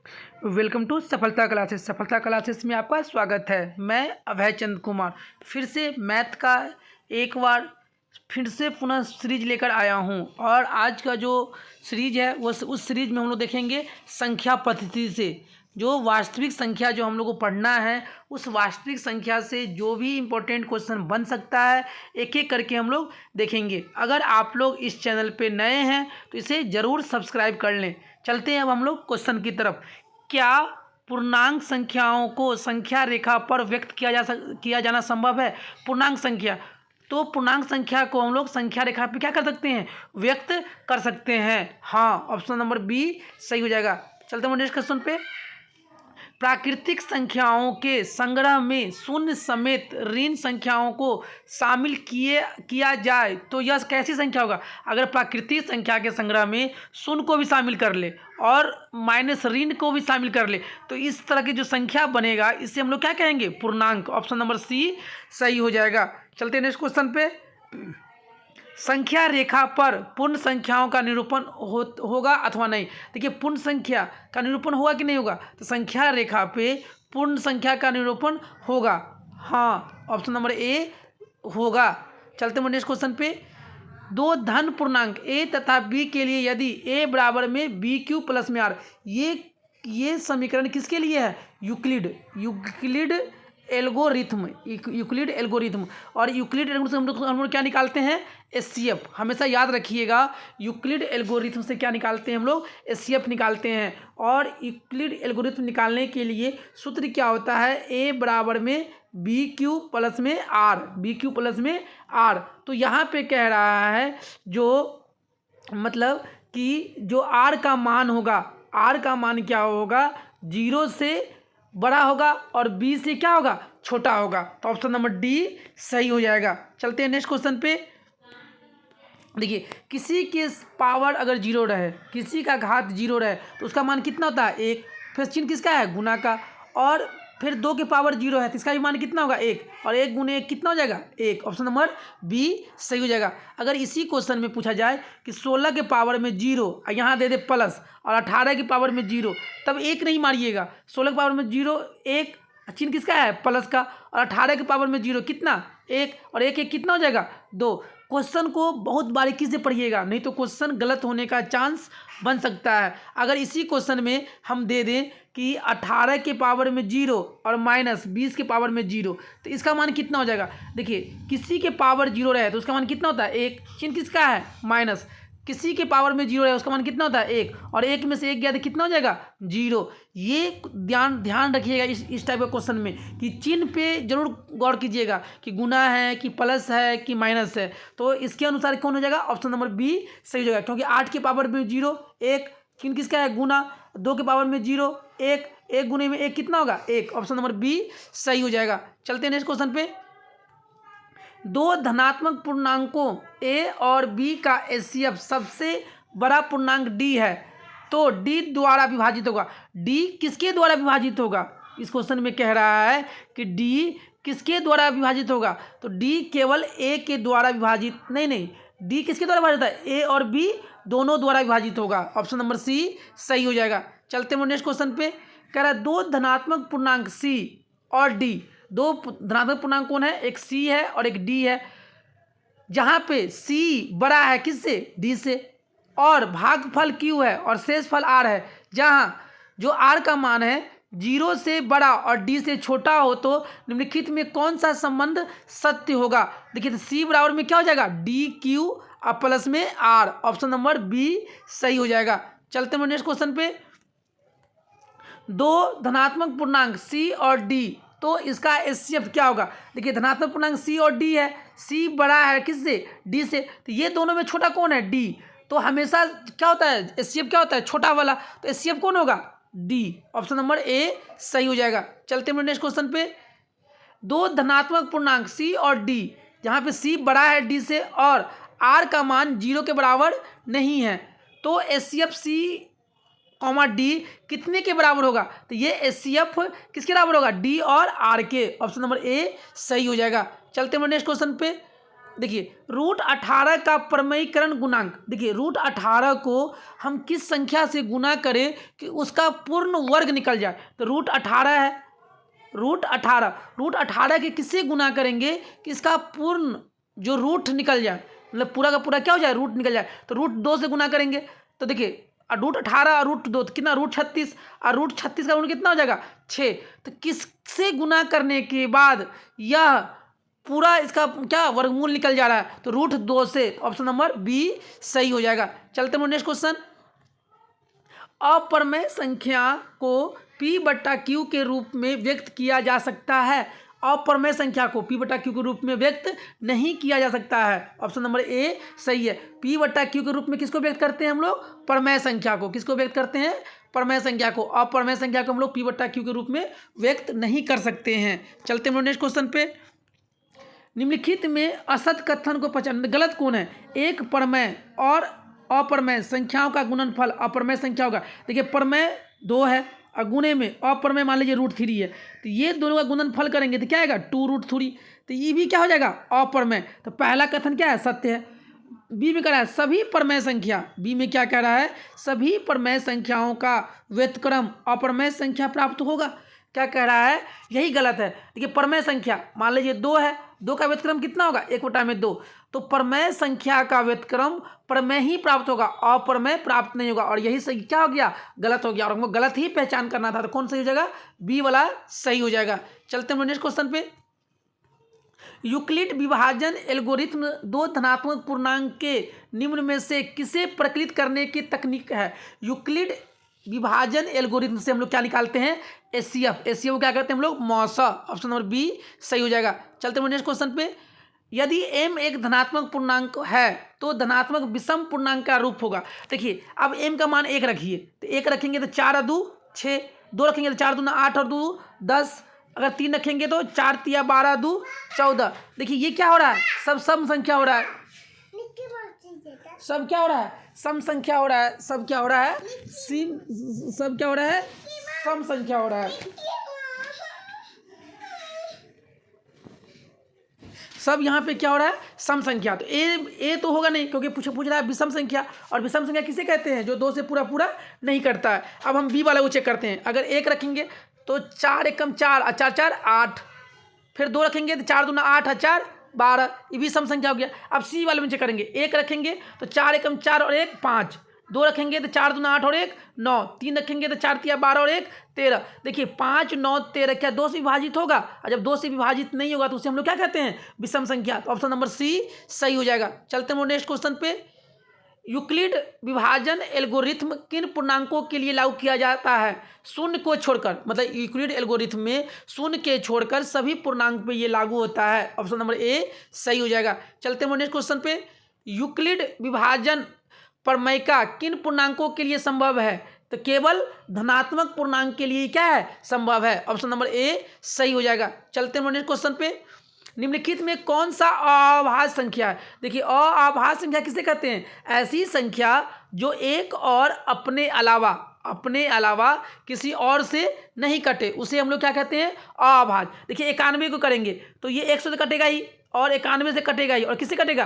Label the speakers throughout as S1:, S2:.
S1: Welcome to सफलता classes. सफलता classes में आपका स्वागत है। मैं अभय चंद कुमार फिर से मैथ का एक बार फिर से पुनः सीरीज लेकर आया हूं। और आज का जो सीरीज है वो उस सीरीज में हम लोग देखेंगे संख्या पद्धति से जो वास्तविक संख्या जो हम लोग को पढ़ना है, उस वास्तविक संख्या से जो भी इम्पोर्टेंट क्वेश्चन बन सकता है एक एक करके हम लोग देखेंगे। अगर आप लोग इस चैनल पे नए हैं तो इसे ज़रूर सब्सक्राइब कर लें। चलते हैं अब हम लोग क्वेश्चन की तरफ। क्या पूर्णांक संख्याओं को संख्या रेखा पर व्यक्त किया जाना संभव है? पूर्णांक संख्या, तो पूर्णांक संख्या को हम लोग संख्या रेखा पे क्या कर सकते हैं? व्यक्त कर सकते हैं। हाँ, ऑप्शन नंबर बी सही हो जाएगा। चलते हैं नेक्स्ट क्वेश्चन पे। प्राकृतिक संख्याओं के संग्रह में शून्य समेत ऋण संख्याओं को शामिल किया जाए तो यह कैसी संख्या होगा? अगर प्राकृतिक संख्या के संग्रह में शून्य को भी शामिल कर ले और माइनस ऋण को भी शामिल कर ले तो इस तरह की जो संख्या बनेगा इसे हम लोग क्या कहेंगे? पूर्णांक। ऑप्शन नंबर सी सही हो जाएगा। चलते हैं नेक्स्ट क्वेश्चन पे। संख्या रेखा पर पूर्ण संख्याओं का निरूपण होगा अथवा नहीं? देखिए, पूर्ण संख्या का निरूपण होगा कि नहीं होगा? तो संख्या रेखा पे पूर्ण संख्या का निरूपण होगा। हाँ, ऑप्शन नंबर ए होगा। चलते हैं नेक्स्ट क्वेश्चन पे। दो धन पूर्णांक ए तथा बी के लिए यदि ए बराबर में बी क्यू प्लस में आर, ये समीकरण किसके लिए है? Euclid algorithm. और यूक्लिड एल्गोरिथम हम लोग क्या निकालते हैं? एचसीएफ। हमेशा याद रखिएगा, यूक्लिड एल्गोरिथम से क्या निकालते हैं हम लोग? एचसीएफ निकालते हैं। और यूक्लिड एल्गोरिथम निकालने के लिए सूत्र क्या होता है? ए बराबर में बी क्यू प्लस में आर। तो यहाँ पे कह रहा है जो मतलब कि जो आर का मान होगा, आर का मान क्या होगा? 0 से बड़ा होगा और बी से क्या होगा? छोटा होगा। तो ऑप्शन नंबर डी सही हो जाएगा। चलते हैं नेक्स्ट क्वेश्चन पे। देखिए, किसी के पावर अगर 0 रहे, किसी का घात 0 रहे तो उसका मान कितना होता है? 1। फिर चिन्ह किसका है? गुना का। और फिर 2 के पावर 0 है तो इसका भी मान कितना होगा? 1। और 1 गुने 1 कितना हो जाएगा? 1। ऑप्शन नंबर बी सही हो जाएगा। अगर इसी क्वेश्चन में पूछा जाए कि 16 के पावर में 0 यहाँ दे दे प्लस और 18 के पावर में 0, तब 1 नहीं मारिएगा। 16 के पावर में 0 1, चिन्ह किसका है? प्लस का। और 18 के पावर में 0 कितना? 1। और 1 1 कितना हो जाएगा? 2। क्वेश्चन को बहुत बारीकी से पढ़िएगा, नहीं तो क्वेश्चन गलत होने का चांस बन सकता है। अगर इसी क्वेश्चन में हम दे दें कि 18 के पावर में 0 और माइनस 20 के पावर में 0 तो इसका मान कितना हो जाएगा? देखिए, किसी के पावर 0 रहे तो उसका मान कितना होता है? 1। चिन्ह किसका है? माइनस। किसी के पावर में 0 है उसका मान कितना होता है? 1। और 1 में से 1 गया तो कितना हो जाएगा? 0। ये ध्यान रखिएगा इस टाइप के क्वेश्चन में कि चिन्ह पे जरूर गौर कीजिएगा कि गुना है कि प्लस है कि माइनस है। तो इसके अनुसार कौन हो जाएगा? ऑप्शन नंबर बी सही हो जाएगा। क्योंकि 8 के पावर में 0 1, चिन्ह किसका है? गुना। 2 के पावर में 0 1, 1 गुने में 1 कितना होगा? 1। ऑप्शन नंबर बी सही हो जाएगा। चलते हैं नेक्स्ट क्वेश्चन पे। दो धनात्मक पूर्णांकों ए और बी का एचसीएफ सबसे बड़ा पूर्णांक डी है तो डी द्वारा विभाजित होगा। डी किसके द्वारा विभाजित होगा? इस क्वेश्चन में कह रहा है कि डी किसके द्वारा विभाजित होगा? तो डी केवल ए के द्वारा विभाजित नहीं, डी किसके द्वारा विभाजित है? ए और बी दोनों द्वारा विभाजित होगा। ऑप्शन नंबर सी सही हो जाएगा। चलते हैं नेक्स्ट क्वेश्चन पे। कह रहा है दो धनात्मक पूर्णांक सी और डी, दो धनात्मक पूर्णांक कौन है? एक सी है और एक डी है। जहां पे सी बड़ा है किससे? डी से। और भागफल क्यू है और शेषफल आर है। जहां जो आर का मान है 0 से बड़ा और डी से छोटा हो तो निम्नलिखित में कौन सा संबंध सत्य होगा? देखिए, तो सी बराबर में क्या हो जाएगा? डी क्यू और प्लस में आर। ऑप्शन नंबर बी सही हो जाएगा। चलते हैं नेक्स्ट क्वेश्चन पे। दो धनात्मक पूर्णांक सी और डी, तो इसका एचसीएफ क्या होगा? देखिए, धनात्मक पूर्णांक सी और डी है, सी बड़ा है किससे? डी से। तो ये दोनों में छोटा कौन है? डी। तो हमेशा क्या होता है? एचसीएफ क्या होता है? छोटा वाला। तो एचसीएफ कौन होगा? डी। ऑप्शन नंबर ए सही हो जाएगा। चलते हैं नेक्स्ट क्वेश्चन पे। दो धनात्मक पूर्णांक सी और डी, जहाँ पे सी बड़ा है डी से और आर का मान 0 के बराबर नहीं है तो एचसीएफ सी कॉमा डी कितने के बराबर होगा? तो ये एचसीएफ किसके बराबर होगा? डी और आर के। ऑप्शन नंबर ए सही हो जाएगा। चलते हैं नेक्स्ट क्वेश्चन पे। देखिए रूट 18 का प्रमेयीकरण गुणांक, देखिए रूट 18 को हम किस संख्या से गुना करें कि उसका पूर्ण वर्ग निकल जाए। तो रूट 18 है, रूट 18 के किससे गुना करेंगे कि इसका पूर्ण जो रूट निकल जाए, मतलब पूरा का पूरा क्या हो जाए, रूट निकल जाए। तो रूट 2 से गुना करेंगे तो देखिए रूट 18 और रूट 2 तो कितना, रूट 36, और रूट 36 का गुण कितना हो जाएगा 6। तो किससे गुना करने के बाद यह पूरा इसका क्या वर्गमूल निकल जा रहा है, तो रूट 2 से। ऑप्शन नंबर बी सही हो जाएगा। चलते हैं नेक्स्ट क्वेश्चन। अप्रमेय संख्या को P बट्टा Q के रूप में व्यक्त किया जा सकता है। अप्रमेय संख्या को P बट्टा Q के रूप में व्यक्त नहीं किया जा सकता है। ऑप्शन नंबर ए सही है। P बट्टा Q के रूप में किसको व्यक्त करते हैं हम लोग, प्रमेय संख्या को। किसको व्यक्त करते हैं, प्रमेय संख्या को। अप्रमेय संख्या को हम लोग P बट्टा Q के रूप में व्यक्त नहीं कर सकते हैं। चलते हैं नेक्स्ट क्वेश्चन पे। निम्नलिखित में असत कथन को पहचान, गलत कौन है, एक प्रमेय और अप्रमेय संख्याओं का गुणनफल अप्रमेय संख्या होगा। देखिए प्रमेय 2 है और गुणे में अप्रमेय मान लीजिए रूट 3 है, तो ये दोनों का गुणनफल करेंगे तो क्या आएगा 2√3। तो ये भी क्या हो जाएगा अप्रमेय। तो पहला कथन क्या है, सत्य है। बी में कह रहा है सभी प्रमेय संख्या, बी में क्या कह रहा है, सभी प्रमेय संख्याओं का व्युत्क्रम अप्रमेय संख्या प्राप्त होगा। क्या कह रहा है, यही गलत है। देखिए प्रमेय संख्या मान लीजिए 2 है, 2 का व्युत्क्रम कितना होगा 1/2। तो प्रमेय संख्या का व्युत्क्रम प्रमेय ही प्राप्त होगा, अप्रमेय प्राप्त नहीं होगा। और यही सही क्या हो गया, गलत हो गया। और हमको गलत ही पहचान करना था, तो कौन सही हो जाएगा, बी वाला सही हो जाएगा। चलते हैं नेक्स्ट क्वेश्चन पे। यूक्लिड विभाजन एल्गोरिथ्म 2 धनात्मक पूर्णांक के निम्न में से किसे प्रकलित करने की तकनीक है। यूक्लिड विभाजन एल्गोरिथ्म से हम लोग क्या निकालते हैं, एचसीएफ। एचसीएफ को क्या करते हैं हम लोग, मौसा। ऑप्शन नंबर बी सही हो जाएगा। चलते हैं नेक्स्ट क्वेश्चन पे। यदि m एक धनात्मक पूर्णांक है तो धनात्मक विषम पूर्णांक का रूप होगा। देखिए अब m का मान 1 रखिए, तो 1 रखेंगे तो 4 और 2 6, 2 रखेंगे तो 4 दूना 8 और 2 10, अगर 3 रखेंगे तो 4 तिया 12 2 14। देखिए ये क्या हो रहा है, सब सम संख्या हो रहा है, सब क्या हो रहा है, सम संख्या हो रहा है, सब क्या हो रहा है, सब क्या हो रहा है, सम संख्या हो रहा है। सब यहाँ पे क्या हो रहा है, सम संख्या। तो ए तो होगा नहीं, क्योंकि पूछ रहा है विषम संख्या, और विषम संख्या किसे कहते हैं, जो 2 से पूरा नहीं करता है। अब हम बी वाला को चेक करते हैं। अगर 1 रखेंगे तो 4 एकम 4 और 4 4 8, फिर 2 रखेंगे तो 4 दूना 8 और 4 12, ये भी सम संख्या हो गया। अब सी वाले में चेक करेंगे, 1 रखेंगे तो 4 एकम 4 और 1 5, 2 रखेंगे तो 4 दूना 8 और 1 9, 3 रखेंगे तो 4 तिया 12 और 1 13। देखिए 5 9 13 क्या 2 से विभाजित होगा, और जब 2 से विभाजित नहीं होगा तो उसे हम लोग क्या कहते हैं, विषम संख्या। तो ऑप्शन नंबर सी सही हो जाएगा। चलते हैं नेक्स्ट क्वेश्चन पे। यूक्लिड विभाजन एल्गोरिथ्म किन पूर्णांकों के लिए लागू किया जाता है, शून्य को छोड़कर। मतलब यूक्लिड एल्गोरिथ्म में शून्य के छोड़कर सभी पूर्णांक पे ये लागू होता है। ऑप्शन नंबर ए सही हो जाएगा। चलते हैं नेक्स्ट क्वेश्चन पे। यूक्लिड विभाजन प्रमेय का किन पूर्णांकों के लिए संभव है, तो केवल धनात्मक पूर्णांक के लिए क्या है, संभव है। ऑप्शन नंबर ए सही हो जाएगा। चलते हैं नेक्स्ट क्वेश्चन पे। निम्नलिखित में कौन सा अभाज्य संख्या है। देखिए अभाज्य संख्या किसे कहते हैं, ऐसी संख्या जो एक और अपने अलावा किसी और से नहीं कटे, उसे हम लोग क्या कहते हैं, अभाज्य। देखिए 91 को करेंगे तो ये 100 से कटेगा ही, और 91 से कटेगा ही, और किससे कटेगा,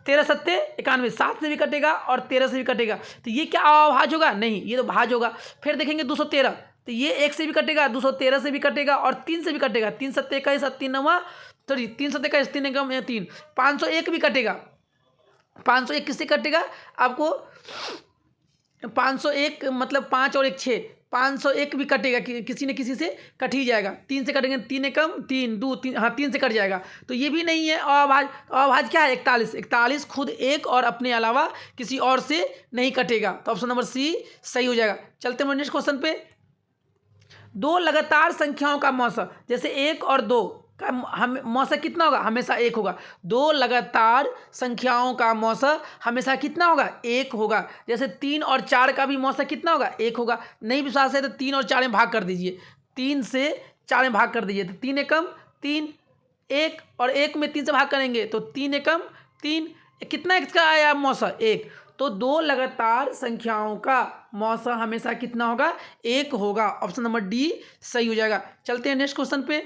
S1: 13 सत्ते 91, 7 से भी कटेगा और 13 से भी कटेगा। तो ये क्या अभाज्य होगा, नहीं, ये तो भाज्य होगा। फिर देखेंगे 213, तो ये 1 से भी कटेगा, 213 से भी कटेगा और 3 से भी कटेगा। 3 सत्ते 21, 3 9 सॉरी 3 सत्ते 21, 3 एकम 3, 501 भी कटेगा। 501 किससे कटेगा, आपको 501 मतलब 5 और 1 6, 501 भी कटेगा, किसी न किसी से कट ही जाएगा। 3 से कटेंगे, 3 एकम 3 2 3, हाँ 3 से कट जाएगा। तो ये भी नहीं है अभाज्य। अभाज्य क्या है, 41 खुद एक और अपने अलावा किसी और से नहीं कटेगा। तो ऑप्शन नंबर सी सही हो जाएगा। चलते हैं नेक्स्ट क्वेश्चन पे। 2 लगातार संख्याओं का मौसा, जैसे 1 और 2 का मौसा कितना होगा, हमेशा 1 होगा। 2 लगातार संख्याओं का मौसा हमेशा कितना होगा, 1 होगा। जैसे 3 और 4 का भी मौसा कितना होगा, 1 होगा। नहीं विश्वास है तो 3 और 4 में भाग कर दीजिए, 3 से 4 में भाग कर दीजिए, तो 3 एकम 3, 1 और 1 में 3 से भाग करेंगे तो 3 एकम 3, कितना इसका आया मौसा, 1। तो 2 लगातार संख्याओं का मौसा हमेशा कितना होगा, 1 होगा। ऑप्शन नंबर डी सही हो जाएगा। चलते हैं नेक्स्ट क्वेश्चन पे।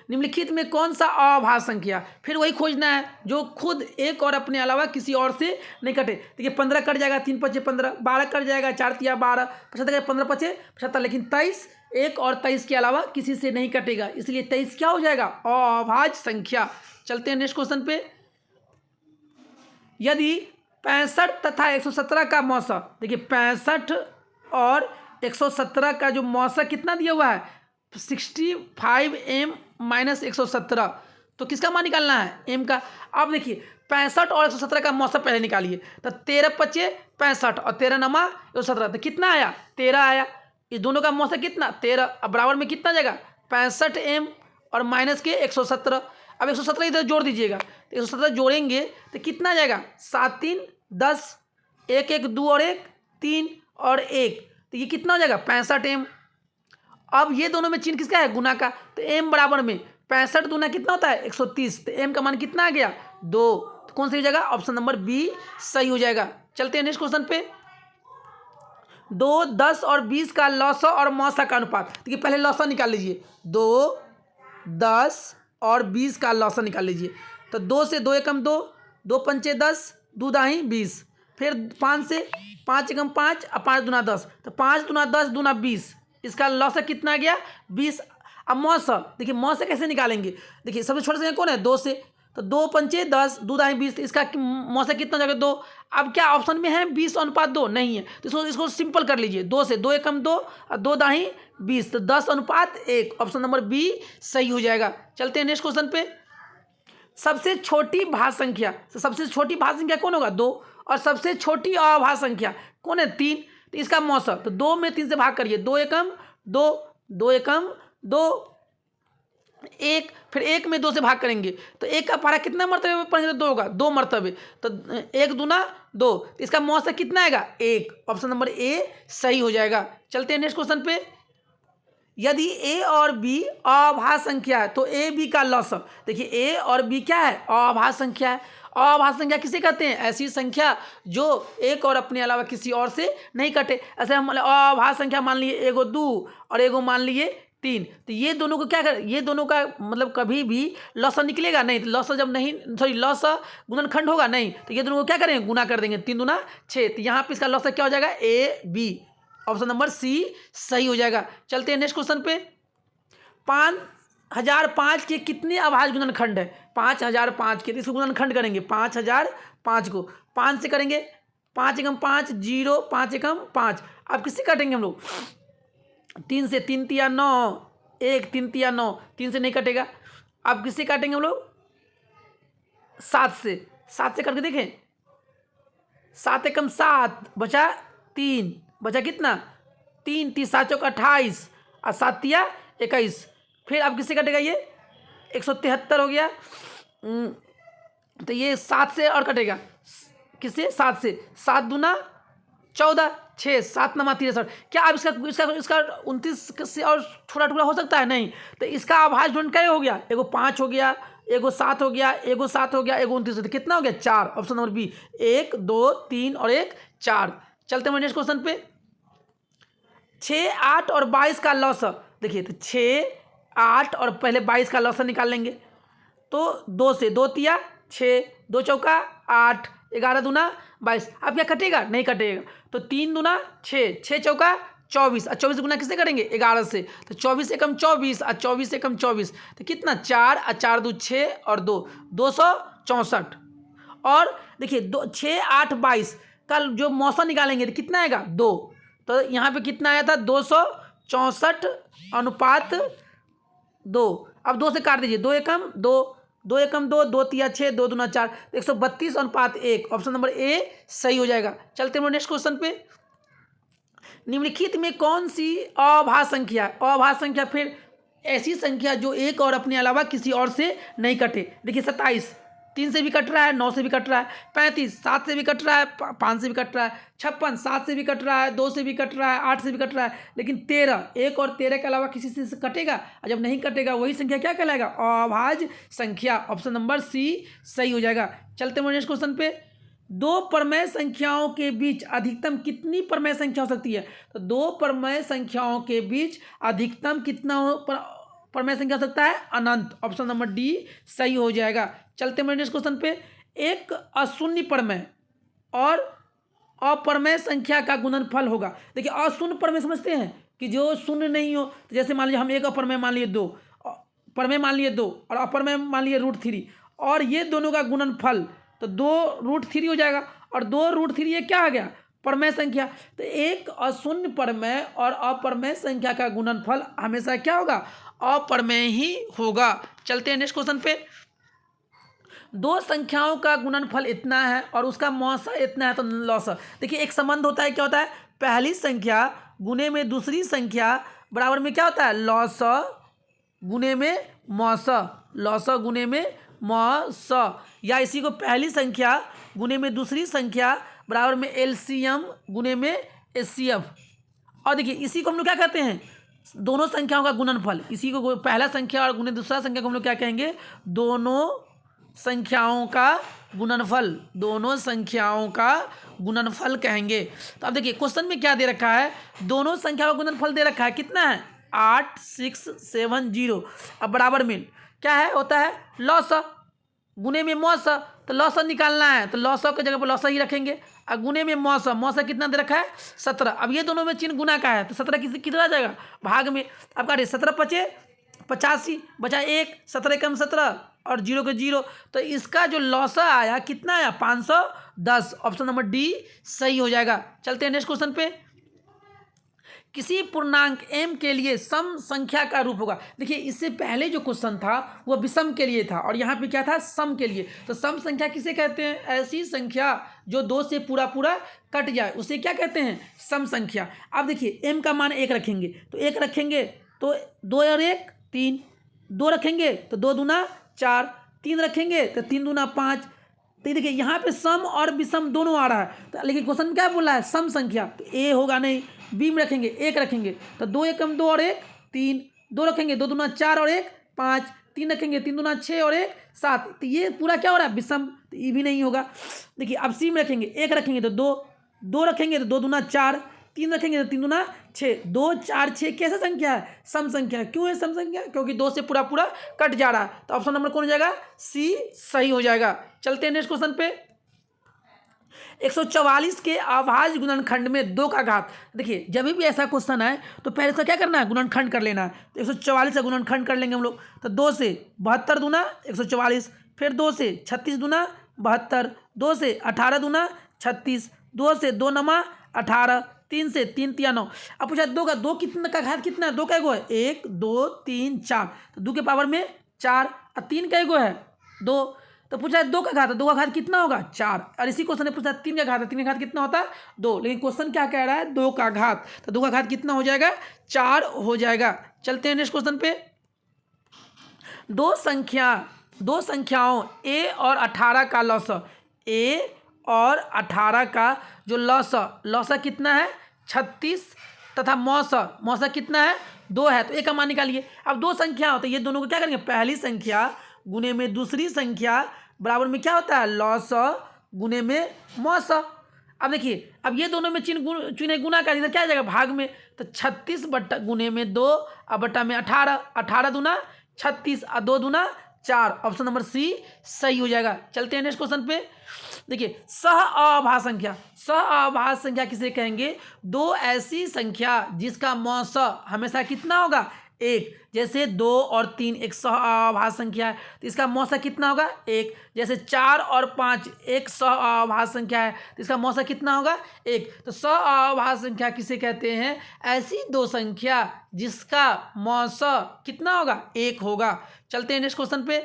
S1: निम्नलिखित में कौन सा अभाज्य संख्या, फिर वही खोजना है जो खुद एक और अपने अलावा किसी और से नहीं कटे। देखिए 15 कट जाएगा, 3 पचे 15, 12 कट जाएगा, 4 तिया 12, 75 15 पचे 75, लेकिन 23 एक और 23 के अलावा किसी से नहीं कटेगा, इसलिए 23 क्या हो जाएगा, अभाज्य संख्या। चलते हैं नेक्स्ट क्वेश्चन पे। यदि 65 तथा 117 का मौसा, देखिए 65 और 117 का जो मौसा कितना दिया हुआ है 65m माइनस 117, तो किसका मान निकालना है, m का। अब देखिए 65 और 117 का मौसा पहले निकालिए, तो 13 पचे 65 और 13 नमा 117, तो कितना आया 13 आया। इस दोनों का मौसा कितना 13, अब बराबर में कितना जाएगा 65m और माइनस के 117। अब 117 इधर जोड़ दीजिएगा, तो 117 जोड़ेंगे तो कितना जाएगा 7 3 10, 1 1 2 और 1 3 और 1, तो ये कितना हो जाएगा 65m। अब ये दोनों में चिन्ह किसका है, गुना का, तो m बराबर में 65 दूना कितना होता है 130, तो m का मान कितना आ गया 2, तो कौन सी हो जाएगा, ऑप्शन नंबर बी सही हो जाएगा। चलते हैं नेक्स्ट क्वेश्चन पे। 2 10 और 20 का लौसा और मौसा का अनुपात, देखिए पहले लौसा निकाल लीजिए, 2 10 और 20 का लौसा निकाल लीजिए, तो 2 से 2 एकम 2, 2 पंचे 10, 2 दाही 20, फिर 5 से 5 एकम 5 और 5 दूना 10, तो 5 दूना 10 दूना 20, इसका लौसा कितना आ गया 20। अब मौसा, देखिए मौसा कैसे निकालेंगे, देखिए सबसे छोटा संख्या कौन है 2 से, तो 2 पंचे 10, 2 दाही 20, इसका मौसा कितना जाएगा 2। अब क्या ऑप्शन में है 20 अनुपात 2 नहीं है, तो इसको सिंपल कर लीजिए, 2 से 2 एकम 2 और 2 दाही 20, तो 10 अनुपात 1, ऑप्शन नंबर बी सही हो जाएगा। चलते हैं नेक्स्ट क्वेश्चन पे। सबसे छोटी भाज्य संख्या, तो सबसे छोटी भाज्य संख्या कौन होगा 2, और सबसे छोटी अभाज्य संख्या कौन है 3, तो इसका मौसा, तो 2 में 3 से भाग करिए, 2 एकम 2, 2 एकम 2 1, फिर 1 में 2 से भाग करेंगे, तो 1 का पारा कितना मरतबे पढ़ेंगे तो 2 होगा 2 मरतबे, तो 1 दूना 2, इसका मौसा कितना आएगा 1, ऑप्शन नंबर ए सही हो जाएगा। चलते हैं नेक्स्ट क्वेश्चन पे। यदि a और b अभाज्य संख्या है तो a b का लौसा, देखिए a और b क्या है अभाज्य संख्या है। अभाज्य संख्या किसे कहते हैं, ऐसी संख्या जो एक और अपने अलावा किसी और से नहीं कटे। ऐसे हम अभाज्य संख्या मान लिए एगो 2 और एगो मान लिए 3, तो ये दोनों को क्या कर, ये दोनों का मतलब कभी भी लौसा निकलेगा नहीं, तो लौसा जब नहीं, सॉरी लौसा गुणनखंड होगा नहीं, तो ये दोनों को क्या करेंगे गुना कर देंगे, 3 दूना 6, तो यहाँ पे इसका लौसा क्या हो जाएगा A B, option number C सही हो जाएगा। चलते हैं नेक्स्ट क्वेश्चन पे। 5005 के कितने अभाज्य गुणनखंड है, 5005 के, तो इसको गुणनखंड करेंगे 5005 को 5 से करेंगे, 5 एकम 5 0, 5 एकम 5, अब किससे काटेंगे हम लोग 3 से, 3 तिया 9, 1 3 तिया 9, 3 से नहीं कटेगा, अब किससे काटेंगे हम लोग 7 से, 7 से करके देखें, 7 एकम 7 बचा 3, बचा कितना 3 3 7 चौक 28 और 7 तिया 21, फिर अब किससे कटेगा ये 173 हो गया, तो ये 7 से और कटेगा, किससे 7 से, 7 दूना 14 6 7 नमा 63, क्या अब इसका 29 से और छोटा टुकड़ा हो सकता है नहीं, तो इसका अभाज्य ढूंढ क्या हो गया, एगो 5 हो गया, एगो 7 हो गया, एगो 7 हो गया, एगो 29, तो कितना हो गया 4, ऑप्शन नंबर बी 1 2 3 और 1 4। चलते हैं नेक्स्ट क्वेश्चन पे। 6 8 और 22 का लौसा, देखिए तो 6 8 और पहले 22 का लौसा निकाल लेंगे, तो 2 से 2 तिया 6, 2 चौका 8, 11 दूना 22, अब क्या कटेगा नहीं कटेगा, तो 3 दूना 6, 6 चौका 24 और 24 गुना किससे करेंगे 11 से, तो 24 एकम 24 और 24 एकम 24, तो कितना 4 और 4 2 6 और 2 264, और देखिए 6 8 22 का जो मौसा निकालेंगे तो कितना आएगा 2, तो यहाँ पे कितना आया था 264 अनुपात 2, अब 2 से काट दीजिए, 2 एकम 2, 2 एकम 2, 2 तिया 6, 2 दूना 4, 132 अनुपात 1, ऑप्शन नंबर ए सही हो जाएगा। चलते हैं नेक्स्ट क्वेश्चन पे। निम्नलिखित में कौन सी अभाज्य संख्या, अभाज्य संख्या फिर ऐसी संख्या जो एक और अपने अलावा किसी और से नहीं कटे, देखिए 27 3 से भी कट रहा है, 9 से भी कट रहा है, 35 7 से भी कट रहा है, 5 से भी कट रहा है, 56 7 से भी कट रहा है, 2 से भी कट रहा है, 8 से भी कट रहा है, लेकिन 13 एक और 13 के अलावा किसी से कटेगा, और जब नहीं कटेगा वही संख्या क्या कहलाएगा अभाज्य संख्या, ऑप्शन नंबर सी सही हो जाएगा। चलते हैं नेक्स्ट क्वेश्चन पे। 2 परमेय संख्याओं के बीच अधिकतम कितनी परमेय संख्या हो सकती है, तो 2 परमेय संख्याओं के बीच अधिकतम कितना परमेय संख्या हो सकता है अनंत। ऑप्शन नंबर डी सही हो जाएगा। चलते हैं नेक्स्ट क्वेश्चन पे। एक अशून्य परमेय और अपरमेय संख्या का गुणनफल होगा। देखिए अशून्य परमेय समझते हैं कि जो शून्य नहीं हो, तो जैसे मान लीजिए हम एक अपरमेय मान लिए 2, परमेय मान लिए 2 और अपरमेय मान लिए √3, और ये दोनों का गुणनफल तो 2√3 हो जाएगा, और 2√3 ये क्या आ गया, परमेय संख्या। तो एक अशून्य परमेय और अपरमेय संख्या का गुणनफल हमेशा क्या होगा, अपरमेय ही होगा। चलते हैं नेक्स्ट क्वेश्चन पे। दो संख्याओं का गुणनफल इतना है और उसका मौसा इतना है तो लौसा। देखिए एक संबंध होता है, क्या होता है, पहली संख्या गुने में दूसरी संख्या बराबर में क्या होता है, लौसा गुने में मौसा, लौसा गुने में मौसा, या इसी को पहली संख्या गुने में दूसरी संख्या बराबर में एलसीएम गुने में एचसीएफ। और देखिए इसी को हम लोग क्या कहते हैं, दोनों संख्याओं का गुणनफल। इसी को पहला संख्या और गुने दूसरा संख्या को हम लोग क्या कहेंगे, दोनों संख्याओं का गुणनफल, दोनों संख्याओं का गुणनफल कहेंगे। तो अब देखिए क्वेश्चन में क्या दे रखा है, दोनों संख्याओं का गुणनफल दे रखा है, कितना है 8 6 7 0। अब बराबर में क्या है, होता है लौसा गुने में मौसा, तो लौसा निकालना है तो लौसा की जगह पर लौसा ही रखेंगे। और गुने में मौसा, मौसा कितना दे रखा है 17। अब ये दोनों में चिन्ह गुना का है तो 17 कितना आ जाएगा भाग में। अब काटिए 17 पचे 85 बचा 1, 17 कम 17 और 0 के 0, तो इसका जो लौसा आया कितना आया 510। ऑप्शन नंबर डी सही हो जाएगा। चलते हैं नेक्स्ट क्वेश्चन पे। किसी पूर्णांक m के लिए सम संख्या का रूप होगा। देखिए इससे पहले जो क्वेश्चन था वो विषम के लिए था और यहाँ पे क्या था, सम के लिए। तो सम संख्या किसे कहते हैं, ऐसी संख्या जो 2 से पूरा पूरा कट जाए उसे क्या कहते हैं, सम संख्या। अब देखिए m का मान 1 रखेंगे तो 1 रखेंगे तो 2 और 1 3, 2 रखेंगे तो 2 दूना 4, 3 रखेंगे तो 3 दूना 5। तो देखिए यहाँ पे सम और विषम दोनों आ रहा है, तो लेकिन क्वेश्चन क्या बोला है, सम संख्या, तो ए होगा नहीं। बी में रखेंगे 1 रखेंगे तो 2 एकम 2 और 1 3, 2 रखेंगे 2 दूना 4 और 1 5, 3 रखेंगे 3 दूना 6 और 1 7, तो ये पूरा क्या हो रहा है विषम, तो ये भी नहीं होगा। देखिए अब सी में रखेंगे 1 रखेंगे तो 2, 2 रखेंगे तो 2 दूना 4, 3 रखेंगे तो 3 दूना 6, 2 4 6 कैसा संख्या है, सम संख्या। क्यों है सम संख्या, क्योंकि 2 से पूरा पूरा कट जा रहा है। तो ऑप्शन नंबर कौन हो जाएगा, सी सही हो जाएगा। चलते हैं नेक्स्ट क्वेश्चन पे। 144 के अभाज्य गुणनखंड में 2 का घात। देखिए जब भी ऐसा क्वेश्चन आए तो पहले इसका क्या करना है, गुणनखंड कर लेना है। तो 144 का गुणनखंड कर लेंगे हम लोग, तो 2 से 72 दूना 144, फिर 2 से 36 दूना 72, 2 से 18 दूना 36, 2 से 2 नमा 18, 3 से 3 तिया 9। अब पूछा 2 का 2 कितना का घात कितना है, 2 का एगो है 1 2 3 4, तो 2 के पावर में 4, और 3 का एगो है 2, तो पूछा है 2 का घात, 2 का घात कितना होगा 4। और इसी क्वेश्चन ने पूछा 3 का घात, 3 का घात कितना होता है 2, लेकिन क्वेश्चन क्या कह रहा है 2 का घात, तो 2 का घात कितना हो जाएगा 4 हो जाएगा। चलते हैं नेक्स्ट क्वेश्चन पे। दो संख्याओं a और 18 का लौसा, a और 18 का जो लौसा कितना है 36 तथा मौसा कितना है 2 है, तो a का मान निकालिए। अब 2 संख्या हो तो ये दोनों को क्या करेंगे, पहली संख्या गुने में दूसरी संख्या बराबर में क्या होता है, लौसा गुने में मौसा। अब देखिए अब ये दोनों में चिन्ह गुना कर इधर क्या आ जाएगा भाग में, तो 36 बट्टा गुने में 2 और बट्टा में 18, 18 दूना 36 और 2 दूना 4। ऑप्शन नंबर सी सही हो जाएगा। चलते हैं नेक्स्ट क्वेश्चन पे। देखिए सह अभाज्य संख्या किसे कहेंगे, 2 ऐसी संख्या जिसका मौसा हमेशा कितना होगा 1। जैसे 2 और 3 एक सह अभाज्य संख्या है तो इसका मौसा कितना होगा 1। जैसे 4 और 5 एक सह अभाज्य संख्या है तो इसका मौसा कितना होगा 1। तो सह अभाज्य संख्या किसे कहते हैं, ऐसी 2 संख्या जिसका मौसा कितना होगा 1 होगा। चलते हैं नेक्स्ट क्वेश्चन पे।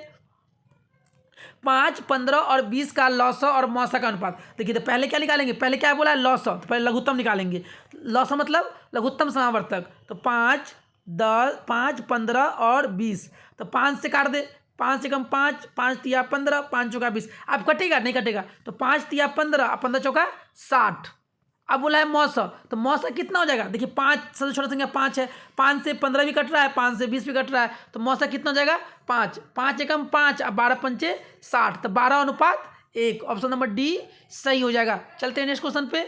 S1: 5 15 और 20 का लौसा और मौसा का अनुपात। देखिए तो पहले क्या निकालेंगे, पहले क्या बोला लौसा, तो पहले लघुत्तम निकालेंगे। लौसा मतलब लघुत्तम समावर्तक, तो 5 10 5 15 और 20, तो 5 से काट दे, 5 से कम 5, 5 तिया 15, 5 चौका 20। अब कटेगा नहीं कटेगा, तो 5 तिया 15, 15 चौका 60। अब बोला है मौसा, तो मौसा कितना हो जाएगा, देखिए 5 सबसे छोटा संख्या 5 है, 5 से 15 भी कट रहा है, 5 से 20 भी कट रहा है, तो मौसा कितना हो जाएगा 5, 5 एकम 5, अब 12 पंचे 60, तो 12:1। ऑप्शन नंबर डी सही हो जाएगा। चलते हैं नेक्स्ट क्वेश्चन पे।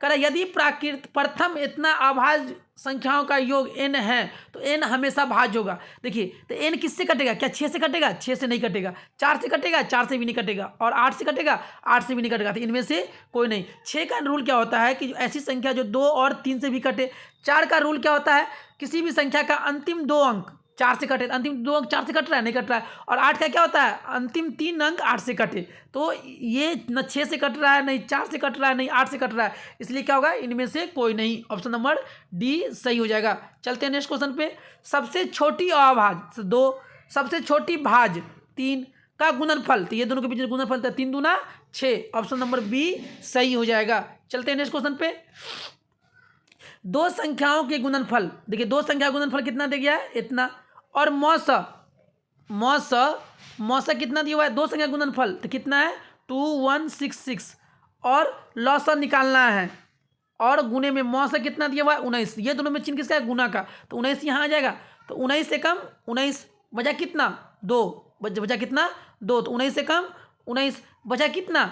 S1: कह रहा यदि प्राकृत प्रथम इतना अभाज्य संख्याओं का योग n है तो n हमेशा भाज्य होगा। देखिए तो n किससे कटेगा, क्या 6 से कटेगा, 6 से नहीं कटेगा, 4 से कटेगा, 4 से भी नहीं कटेगा, और 8 से कटेगा, 8 से भी नहीं कटेगा। तो इनमें से कोई नहीं। 6 का रूल क्या होता है कि ऐसी संख्या जो 2 और 3 से भी कटे। 4 का रूल क्या होता है, किसी भी संख्या का अंतिम 2 अंक 4 से कटे, अंतिम 2 अंक 4 से कट रहा है, नहीं कट रहा है। और 8 का क्या होता है, अंतिम 3 अंक 8 से कटे। तो ये न 6 से कट रहा है, नहीं 4 से कट रहा है, नहीं 8 से कट रहा है, इसलिए क्या होगा, इनमें से कोई नहीं। ऑप्शन नंबर डी सही हो जाएगा। चलते हैं नेक्स्ट क्वेश्चन पे। सबसे छोटी अभाज्य 2, सबसे छोटी भाज्य 3 का गुणनफल, तो ये दोनों के बीच गुणनफल था 3 दूना 6। ऑप्शन नंबर बी सही हो जाएगा। चलते हैं नेक्स्ट क्वेश्चन पे। दो संख्याओं के गुणनफल, देखिए दो संख्या का गुणनफल कितना दे गया है, इतना, और मौसा कितना दिया हुआ है, दो संख्या गुणनफल तो कितना है 2166, और लौसा निकालना है, और गुने में मौसा कितना दिया हुआ है 19। ये दोनों में चिन्ह किसका है, गुना का, तो 19 यहाँ आ जाएगा। तो 19 से कम 19 बचा कितना 2, बचा कितना 2, तो 19 से कम 19 बचा कितना,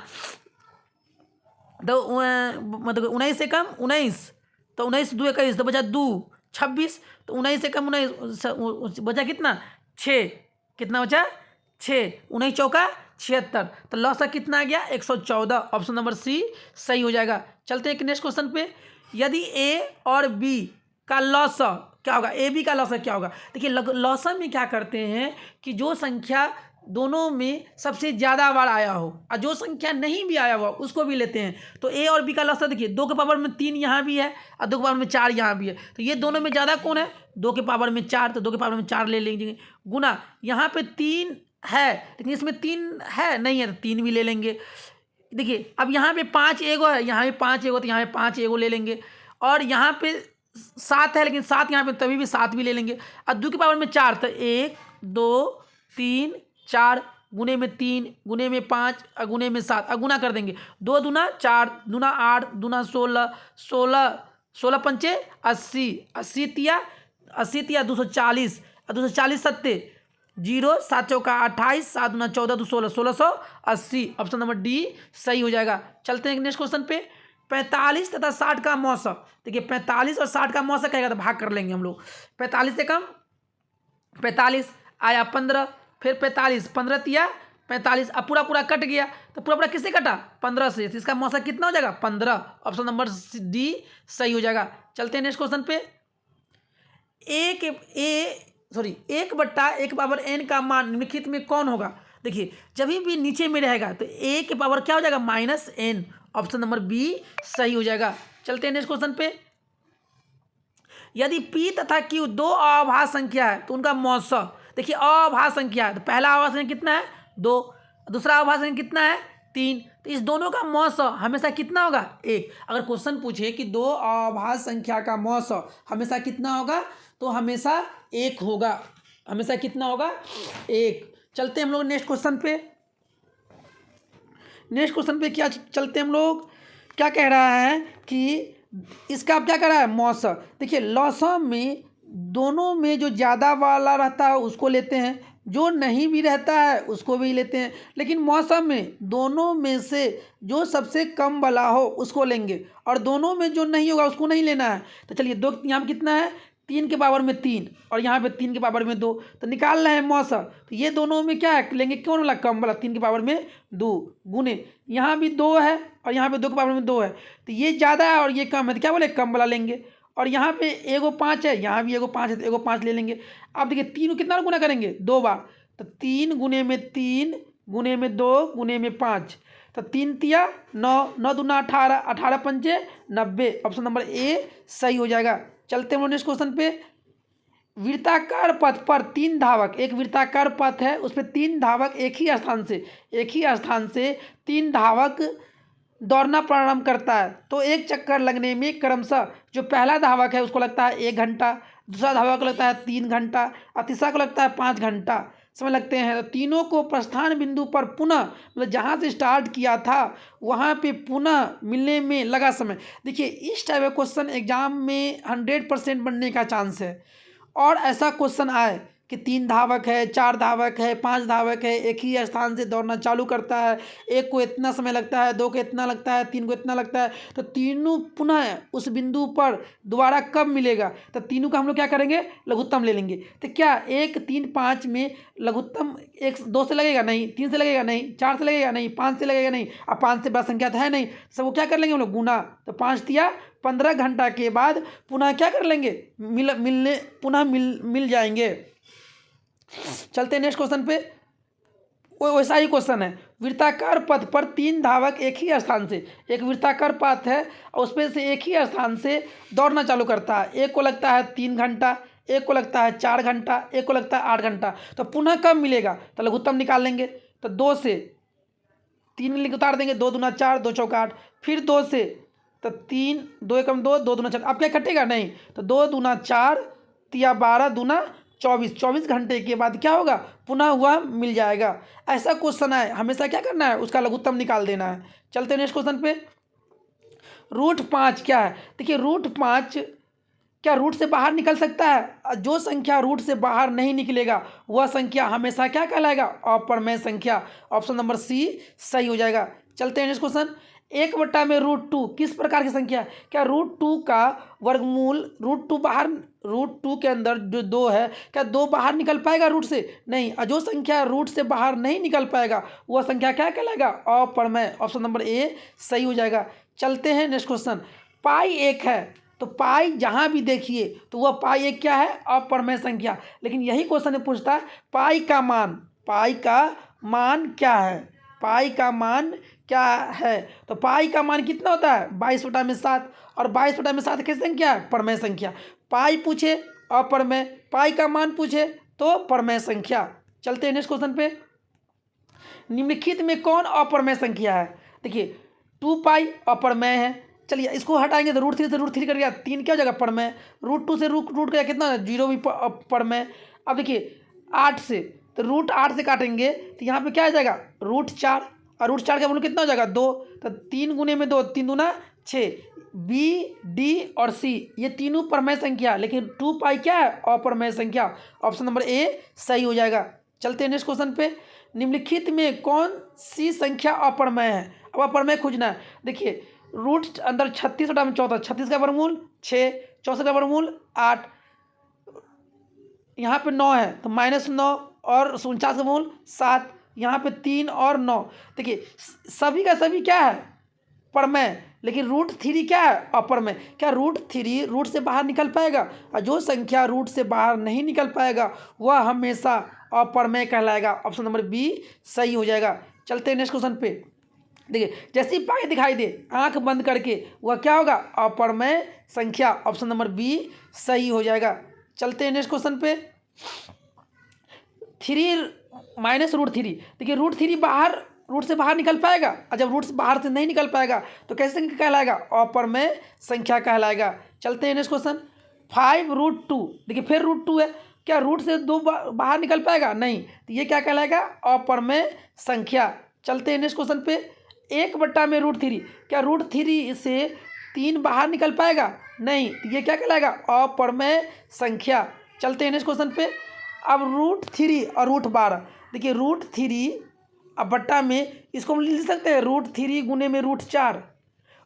S1: तो मतलब 19 से कम 19, तो 19 2 21, तो बचा 2 26, तो 19 से कम 19 बचा कितना 6, कितना बचा 6, 19 चौका 76, तो लौसा कितना आ गया 114। ऑप्शन नंबर सी सही हो जाएगा। चलते हैं नेक्स्ट क्वेश्चन पे। यदि ए और बी का लौसा क्या होगा, ए बी का लौसा क्या होगा। देखिए लौसा में क्या करते हैं कि जो संख्या दोनों में सबसे ज़्यादा बार आया हो और जो संख्या नहीं भी आया हुआ उसको भी लेते हैं। तो ए और बी का लौसा देखिए 2 के पावर में 3 यहाँ भी है और 2 के पावर में 4 यहाँ भी है, तो ये दोनों में ज़्यादा कौन है, 2 के पावर में 4, तो 2 के पावर में 4 ले लेंगे। गुना यहाँ पे 3 है लेकिन इसमें 3 है नहीं है, तो 3 भी ले लेंगे। देखिए अब यहाँ पे 5 एगो है, यहाँ पे 5 एगो, तो यहाँ पे 5 एगो ले लेंगे। और यहाँ पे 7 है लेकिन 7 यहाँ पे तभी भी 7 भी ले लेंगे। और 2 के पावर में 4, तो 1 2 3 4, गुने में 3, गुने में 5 और गुने में 7, और गुना कर देंगे। 2 दूना 4, दूना 8, दूना 16, 16 पंचे 80, 80 तिया 240, और 240 सत्ते 0, 7 चौका 28, 7 दूना 14, 2 16, 1680। ऑप्शन नंबर डी सही हो जाएगा। चलते हैं नेक्स्ट क्वेश्चन पे। 45 तथा 60 का मौसा, देखिए 45 और 60 का मौसा कहेगा तो भाग कर लेंगे हम लोग। 45 से कम 45 आया 15, फिर 45, 15 तिया 45, अब पूरा कट गया, तो पूरा किससे कटा 15 से, तो इसका मौसा कितना हो जाएगा 15। ऑप्शन नंबर डी सही हो जाएगा। चलते हैं नेक्स्ट क्वेश्चन पे। 1/1 पावर n का मान निम्नलिखित में कौन होगा। देखिए जब भी नीचे में रहेगा तो a के पावर क्या हो जाएगा -n। ऑप्शन नंबर बी सही हो जाएगा। चलते हैं नेक्स्ट क्वेश्चन पे। यदि p तथा q दो अभाज्य संख्या है तो उनका मौसा, देखिए अभाज्य संख्या है तो पहला अभाज्य संख्या कितना है 2, दूसरा अभाज्य संख्या कितना है 3, तो इस दोनों का मौसा हमेशा कितना होगा 1। अगर क्वेश्चन पूछे कि दो अभाज्य संख्या का मौसा हमेशा कितना होगा, तो हमेशा 1 होगा, हमेशा कितना होगा 1। चलते हैं हम लोग नेक्स्ट क्वेश्चन पे। नेक्स्ट क्वेश्चन पे क्या चलते हैं हम लोग, क्या कह रहा है कि इसका अब क्या कर रहा है मौसा। देखिए लौसा में दोनों में जो ज़्यादा वाला रहता है उसको लेते हैं, जो नहीं भी रहता है उसको भी लेते हैं, लेकिन मौसम में दोनों में से जो सबसे कम वाला हो उसको लेंगे, और दोनों में जो नहीं होगा उसको नहीं लेना है। तो चलिए दो यहाँ पर कितना है 3 के पावर में 3 और यहाँ पे 3 के पावर में 2, तो निकाल रहे हैं मौसा, तो ये दोनों में क्या है लेंगे कौन वाला कम वाला 3 के पावर में 2, गुने यहाँ भी 2 है और यहाँ पे 2 के पावर में 2 है, तो ये ज़्यादा है और ये कम है, तो क्या बोले कम वाला लेंगे। और यहाँ पे एगो 5 है, यहाँ भी एगो 5 है, तो एगो 5 ले लेंगे। अब देखिए 3 कितना गुना करेंगे 2 बार, तो 3 गुने में 3 गुने में 2 गुने में 5, तो 3 तिया 9, 9 दूना 18, 18 पंचे 90। ऑप्शन नंबर ए सही हो जाएगा। चलते हैं नेक्स्ट क्वेश्चन पे। वृत्ताकार पथ पर 3 धावक, एक वृत्ताकार पथ है उस पर 3 धावक एक ही स्थान से 3 धावक दौड़ना प्रारंभ करता है, तो एक चक्कर लगने में क्रमशः जो पहला धावक है उसको लगता है 1 घंटा, दूसरा धावक को लगता है 3 घंटा और तीसरा को लगता है 5 घंटा समय लगते हैं। तो तीनों को प्रस्थान बिंदु पर पुनः मतलब जहाँ से स्टार्ट किया था वहाँ पे पुनः मिलने में लगा समय। देखिए इस टाइप का क्वेश्चन एग्जाम में 100% बनने का चांस है, और ऐसा क्वेश्चन आए कि 3 धावक है, 4 धावक है, 5 धावक है, एक ही स्थान से दौड़ना चालू करता है, एक को इतना समय लगता है, 2 को इतना लगता है, 3 को इतना लगता है, तो तीनों पुनः उस बिंदु पर दोबारा कब मिलेगा, तो तीनों का हम लोग क्या करेंगे, लघुत्तम ले लेंगे। तो क्या 1, 3, 5 में लघुत्तम 1 2 से लगेगा नहीं, 3 से लगेगा नहीं, 4 से लगेगा नहीं, 5 से लगेगा नहीं, अब 5 से बड़ा संख्या तो है नहीं, सब वो क्या कर लेंगे हम लोग गुना, तो 5 दिया 15 घंटा के बाद पुनः क्या कर लेंगे, मिल जाएंगे। चलते हैं नेक्स्ट क्वेश्चन पे। वैसा ही क्वेश्चन है, वृत्ताकार पथ पर 3 धावक एक ही स्थान से, एक वृत्ताकार पथ है और उसमें से एक ही स्थान से दौड़ना चालू करता है, एक को लगता है 3 घंटा, एक को लगता है 4 घंटा, एक को लगता है 8 घंटा, तो पुनः कब मिलेगा, तो लघुत्तम निकाल लेंगे। तो 2 से 3 लिख उतार देंगे, 2 दूना 4, 2 चौका 8, फिर 2 से तो 3, 2 एकम 2, 2 दूना 4, अब क्या कटेगा नहीं, तो 2 दूना 4 तिया 12 दूना 24, 24 घंटे के बाद क्या होगा, पुनः हुआ मिल जाएगा। ऐसा क्वेश्चन है, हमेशा क्या करना है, उसका लघुत्तम निकाल देना है। चलते हैं नेक्स्ट क्वेश्चन पे। रूट 5 क्या है, देखिए रूट 5 क्या रूट से बाहर निकल सकता है, जो संख्या रूट से बाहर नहीं निकलेगा वह संख्या हमेशा क्या कहलाएगा, अपरमेय संख्या। ऑप्शन नंबर सी सही हो जाएगा। चलते हैं नेक्स्ट क्वेश्चन। 1/√2 किस प्रकार की संख्या है, क्या √2 का वर्गमूल, √2 के अंदर जो 2 है, क्या 2 बाहर निकल पाएगा रूट से, नहीं, और जो संख्या रूट से बाहर नहीं निकल पाएगा वह संख्या क्या कहलाएगा, अपरमेय। ऑप्शन नंबर ए सही हो जाएगा। चलते हैं नेक्स्ट क्वेश्चन। पाई 1 है, तो पाई जहाँ भी देखिए तो वह पाई 1 क्या है, अपरमेय संख्या। लेकिन यही क्वेश्चन पूछता है पाई का मान क्या है, पाई का मान क्या है, तो पाई का मान कितना होता है, 22/7, और 22/7 किस संख्या है, परमेय संख्या। पाई पूछे अपरमेय, पाई का मान पूछे तो परमेय संख्या। चलते हैं नेक्स्ट क्वेश्चन पे। निम्नलिखित में कौन अपरमेय संख्या है, देखिए 2 पाई अपरमेय है, चलिए इसको हटाएंगे तो √3 से √3 कर गया, 3 क्या हो जाएगा, परमेय। √2 से रूट गया कितना, 0 भी परमेय। अब देखिए 8 से, तो √8 से काटेंगे तो यहाँ पे क्या आ जाएगा, √4, और √4 का मूल्य कितना हो जाएगा, 2, तो 3 गुने में 2, 3 दूना 6, बी डी और सी ये तीनों परमेय संख्या, लेकिन 2 पाई क्या है, अपरमेय संख्या। ऑप्शन नंबर ए सही हो जाएगा। चलते हैं नेक्स्ट क्वेश्चन पे। निम्नलिखित में कौन सी संख्या अपरमेय है, अब अपरमेय खोजना है। देखिए रूट अंदर 36 बटा में 14, 36 का वर्गमूल 6, 64 का वर्गमूल 8, यहाँ पे 9 है तो -9, और 49 का मूल 7, यहाँ पे 3 और 9। देखिए सभी का सभी क्या है, परमेय, लेकिन √3 क्या है, अपरमेय। क्या √3 रूट से बाहर निकल पाएगा, और जो संख्या रूट से बाहर नहीं निकल पाएगा वह हमेशा अपरमेय कहलाएगा। ऑप्शन नंबर बी सही हो जाएगा। चलते हैं नेक्स्ट क्वेश्चन पे। देखिए जैसी पाई दिखाई दे आंख बंद करके वह क्या होगा, अपरमेय संख्या। ऑप्शन नंबर बी सही हो जाएगा। चलते हैं नेक्स्ट क्वेश्चन पे। 3 -√3, देखिए √3 रूट से बाहर निकल पाएगा, और जब रूट से बाहर से नहीं निकल पाएगा तो कैसे संख्या कहलाएगा, अपरमेय संख्या कहलाएगा। चलते हैं नेक्स्ट क्वेश्चन। 5√2, देखिए फिर √2 है, क्या रूट से 2 बाहर निकल पाएगा, नहीं, तो ये क्या कहलाएगा, अपरमेय संख्या। चलते हैं नेक्स्ट क्वेश्चन पे। 1/√3, क्या √3 से 3 बाहर निकल पाएगा, नहीं, तो ये क्या कहलाएगा, अपरमेय संख्या। चलते हैं नेक्स्ट क्वेश्चन पे। अब √3 और √12, देखिए √3 अब बट्टा में इसको हम लिख सकते हैं √3 गुने में √4,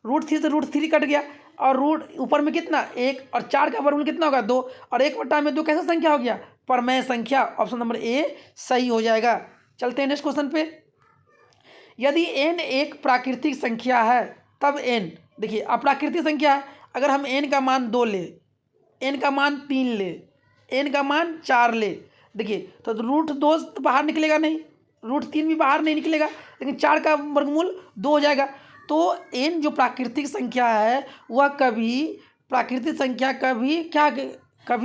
S1: √3 से √3 कट गया, और रूट ऊपर में कितना 1, और 4 का वर्गमूल कितना होगा 2, और 1/2 कैसा संख्या हो गया, परमेय संख्या। ऑप्शन नंबर ए सही हो जाएगा। चलते हैं नेक्स्ट क्वेश्चन पे। यदि n एक प्राकृतिक संख्या है तब n, देखिए अप्राकृतिक संख्या है, अगर हम n का मान 2 ले, n का मान 3 ले, n का मान 4 ले, देखिए तो √2 तो बाहर निकलेगा नहीं, √3 भी बाहर नहीं निकलेगा, लेकिन 4 का वर्गमूल 2 हो जाएगा। तो n जो प्राकृतिक संख्या है वह कभी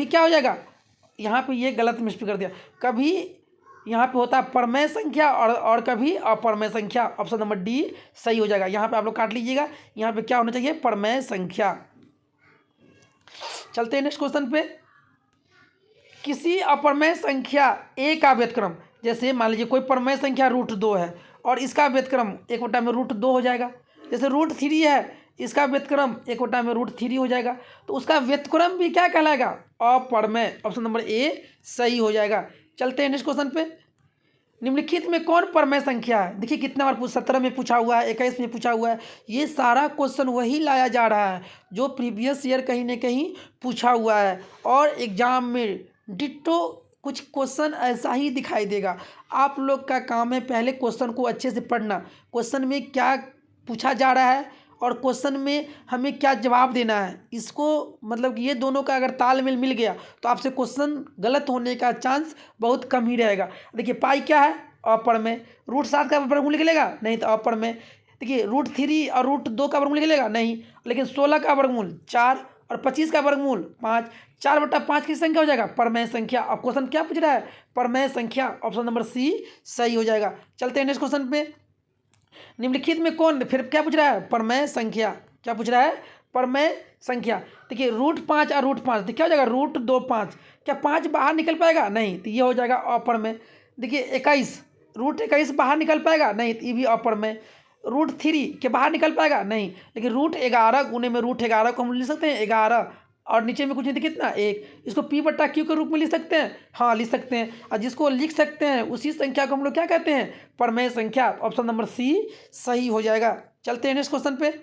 S1: क्या हो जाएगा, यहाँ पे ये गलत मिस्टेक कर दिया, कभी यहाँ पे होता है परमेय संख्या और कभी अपरमेय संख्या। ऑप्शन नंबर डी सही हो जाएगा। यहाँ पे आप लोग काट लीजिएगा, यहाँ पे क्या होना चाहिए, परमेय संख्या। चलते हैं नेक्स्ट क्वेश्चन पे। किसी अपरमेय संख्या a का व्युत्क्रम, जैसे मान लीजिए कोई परमेय संख्या √2 है और इसका व्युत्क्रम 1/√2 हो जाएगा। जैसे √3 है, इसका व्युत्क्रम 1/√3 हो जाएगा। तो उसका व्युत्क्रम भी क्या कहलाएगा? अपरमेय। ऑप्शन नंबर ए सही हो जाएगा। चलते हैं नेक्स्ट क्वेश्चन पे। निम्नलिखित में कौन परमेय संख्या है? देखिए कितना बार 17 में पूछा हुआ है, 21 में पूछा हुआ है। ये सारा क्वेश्चन वही लाया जा रहा है जो प्रीवियस ईयर कहीं ना कहीं पूछा हुआ है, और एग्जाम में डिट्टो कुछ क्वेश्चन ऐसा ही दिखाई देगा। आप लोग का काम है पहले क्वेश्चन को अच्छे से पढ़ना, क्वेश्चन में क्या पूछा जा रहा है और क्वेश्चन में हमें क्या जवाब देना है। इसको मतलब कि ये दोनों का अगर तालमेल मिल गया तो आपसे क्वेश्चन गलत होने का चांस बहुत कम ही रहेगा। देखिए पाई क्या है? अपरमेय। √7 का वर्गमूल निकलेगा? नहीं, तो अपरमेय। देखिए √3 और √2 का वर्गमूल निकलेगा? नहीं। लेकिन 16 का वर्गमूल 4 और 25 का वर्गमूल 5, 4/5 की संख्या हो जाएगा परमेय संख्या। अब क्वेश्चन क्या पूछ रहा है? परमेय संख्या। ऑप्शन नंबर सी सही हो जाएगा। चलते हैं नेक्स्ट क्वेश्चन पे। निम्नलिखित में कौन, फिर क्या पूछ रहा है? परमेय संख्या। क्या पूछ रहा है? परमेय संख्या। देखिए √5 और √5 तो क्या हो जाएगा? √2 5। क्या 5 बाहर निकल पाएगा? नहीं, तो ये हो जाएगा अपरमेय। देखिए 21, √21 बाहर निकल पाएगा? नहीं, तो ये भी अपरमेय। √3 के बाहर निकल पाएगा? नहीं। लेकिन √11 गुने में √11 को हम लिख सकते हैं 11, और नीचे में कुछ नहीं, कितना 1। इसको P/Q के रूप में लिख सकते हैं? हाँ लिख सकते हैं। और जिसको लिख सकते हैं उसी संख्या को हम लोग क्या कहते हैं? परमेय संख्या। ऑप्शन नंबर सी सही हो जाएगा। चलते हैं नेक्स्ट क्वेश्चन पे।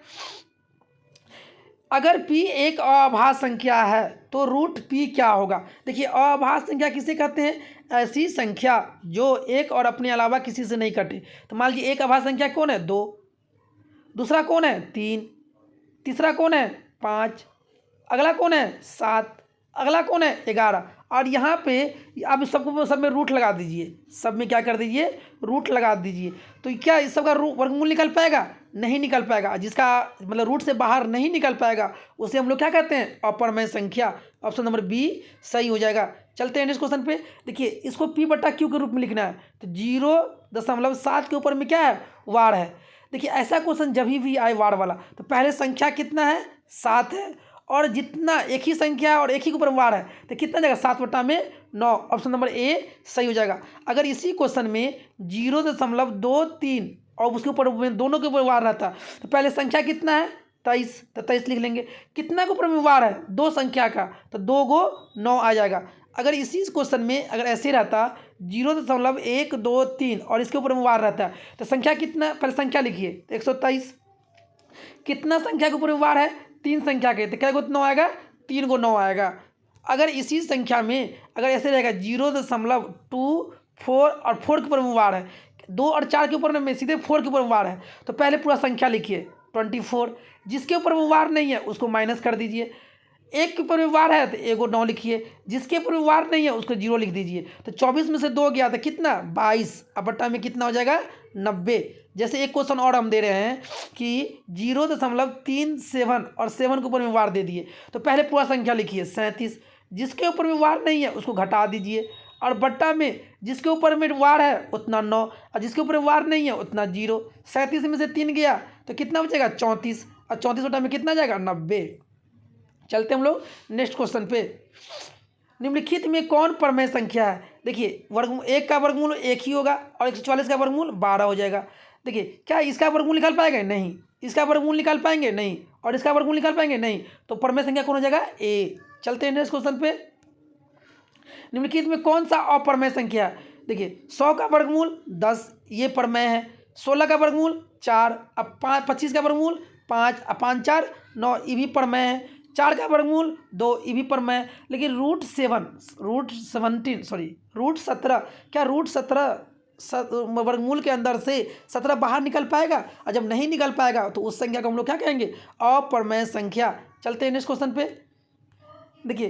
S1: अगर P एक अभाज्य संख्या है तो √P क्या होगा? देखिए अभाज्य संख्या किसे कहते हैं? ऐसी संख्या जो एक और अपने अलावा किसी से नहीं कटे। तो मान लीजिए एक अभाज्य संख्या कौन है? 2, दूसरा कौन है? 3, तीसरा कौन है? 5, अगला कौन है? 7, अगला कौन है? 11। और यहाँ पे अब सबको सब में रूट लगा दीजिए, सब में क्या कर दीजिए? रूट लगा दीजिए। तो क्या इस सब का वर्गमूल निकल पाएगा? नहीं निकल पाएगा। जिसका मतलब रूट से बाहर नहीं निकल पाएगा उसे हम लोग क्या कहते हैं? अपरमेय संख्या। ऑप्शन नंबर बी सही हो जाएगा। चलते हैं नेक्स्ट क्वेश्चन पे। देखिए इसको P/Q के रूप में लिखना है, तो 0.7 के ऊपर में क्या है? वार है। देखिए ऐसा क्वेश्चन जब भी आए वार वाला, तो पहले संख्या कितना है? 7 है, और जितना एक ही संख्या और एक ही के ऊपर वार है तो कितना जाएगा? 7/9। ऑप्शन नंबर ए सही हो जाएगा। अगर इसी क्वेश्चन में 0.23 और उसके ऊपर दोनों के ऊपर वार रहता तो पहले संख्या कितना है? 23, तो 23 लिख लेंगे। कितना के ऊपर में वार है? 2 संख्या का, तो 2 × 9 आ जाएगा। अगर इसी क्वेश्चन में अगर ऐसे रहता 0.123 और इसके ऊपर में वार रहता तो संख्या कितना? पहले संख्या लिखिए, तो 123। कितना संख्या के ऊपर में वार है? 3 संख्या के, तो क्या 9 आएगा? 3 × 9 आएगा। अगर इसी संख्या में अगर ऐसे रहेगा 0.24 और 4 के ऊपर में वार है, 2 और 4 के ऊपर में सीधे 4 के ऊपर में वार है, तो पहले पूरा संख्या लिखिए 24। जिसके ऊपर में वार नहीं है उसको माइनस कर दीजिए। 1 के ऊपर में वार है तो 1 × 9 लिखिए। जिसके ऊपर में वार नहीं है उसको 0 लिख दीजिए। तो 24 में से 2 गया तो कितना? 22। अब बट्टा में कितना हो जाएगा? 90। जैसे एक क्वेश्चन और हम दे रहे हैं कि 0.37 और 7 के ऊपर में वार दे दिए, तो पहले पूरा संख्या लिखिए 37। जिसके ऊपर में वार नहीं है उसको घटा दीजिए, और बट्टा में जिसके ऊपर में वार है उतना 9 और जिसके ऊपर वार नहीं है उतना 0। 37 में से 3 गया तो कितना बचेगा? 34, और 34 बट्टा में कितना जाएगा? 90। चलते हम लोग नेक्स्ट क्वेश्चन पे। निम्नलिखित में कौन परमेय संख्या है? देखिए वर्गमूल 1 का वर्गमूल 1 ही होगा और 144 का वर्गमूल 12 हो जाएगा। देखिए क्या इसका वर्गमूल निकाल पाएंगे? नहीं। इसका वर्गमूल निकाल पाएंगे? नहीं। और इसका वर्गमूल निकाल पाएंगे? नहीं। तो परमेय संख्या कौन हो जाएगा? ए। चलते हैं नेक्स्ट क्वेश्चन पे। निम्नलिखित में कौन सा अपरमेय संख्या है? देखिए 100 का वर्गमूल 10, ये परमेय है। 16 का वर्गमूल 4, अब 25 का वर्गमूल 5, अब 5 4 9, ये भी परमेय है। 4 का वर्गमूल 2, ये भी परमेय है। लेकिन √17 क्या √17 वर्गमूल के अंदर से 17 बाहर निकल पाएगा? और जब नहीं निकल पाएगा तो उस संख्या को हम लोग क्या कहेंगे? अपरमेय संख्या। चलते हैं नेक्स्ट क्वेश्चन पे। देखिए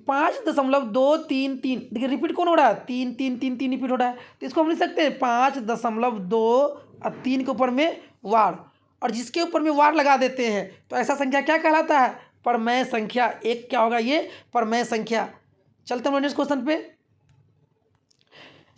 S1: 5.233, देखिए रिपीट कौन हो रहा है? 3 3 3 3 रिपीट हो रहा है, तो इसको हम लिख सकते हैं 5.2 और 3 के ऊपर में वार, और जिसके ऊपर में वार लगा देते हैं तो ऐसा संख्या क्या कहलाता है? परमेय संख्या। एक क्या होगा? ये परमेय संख्या। चलते हैं नेक्स्ट क्वेश्चन पे।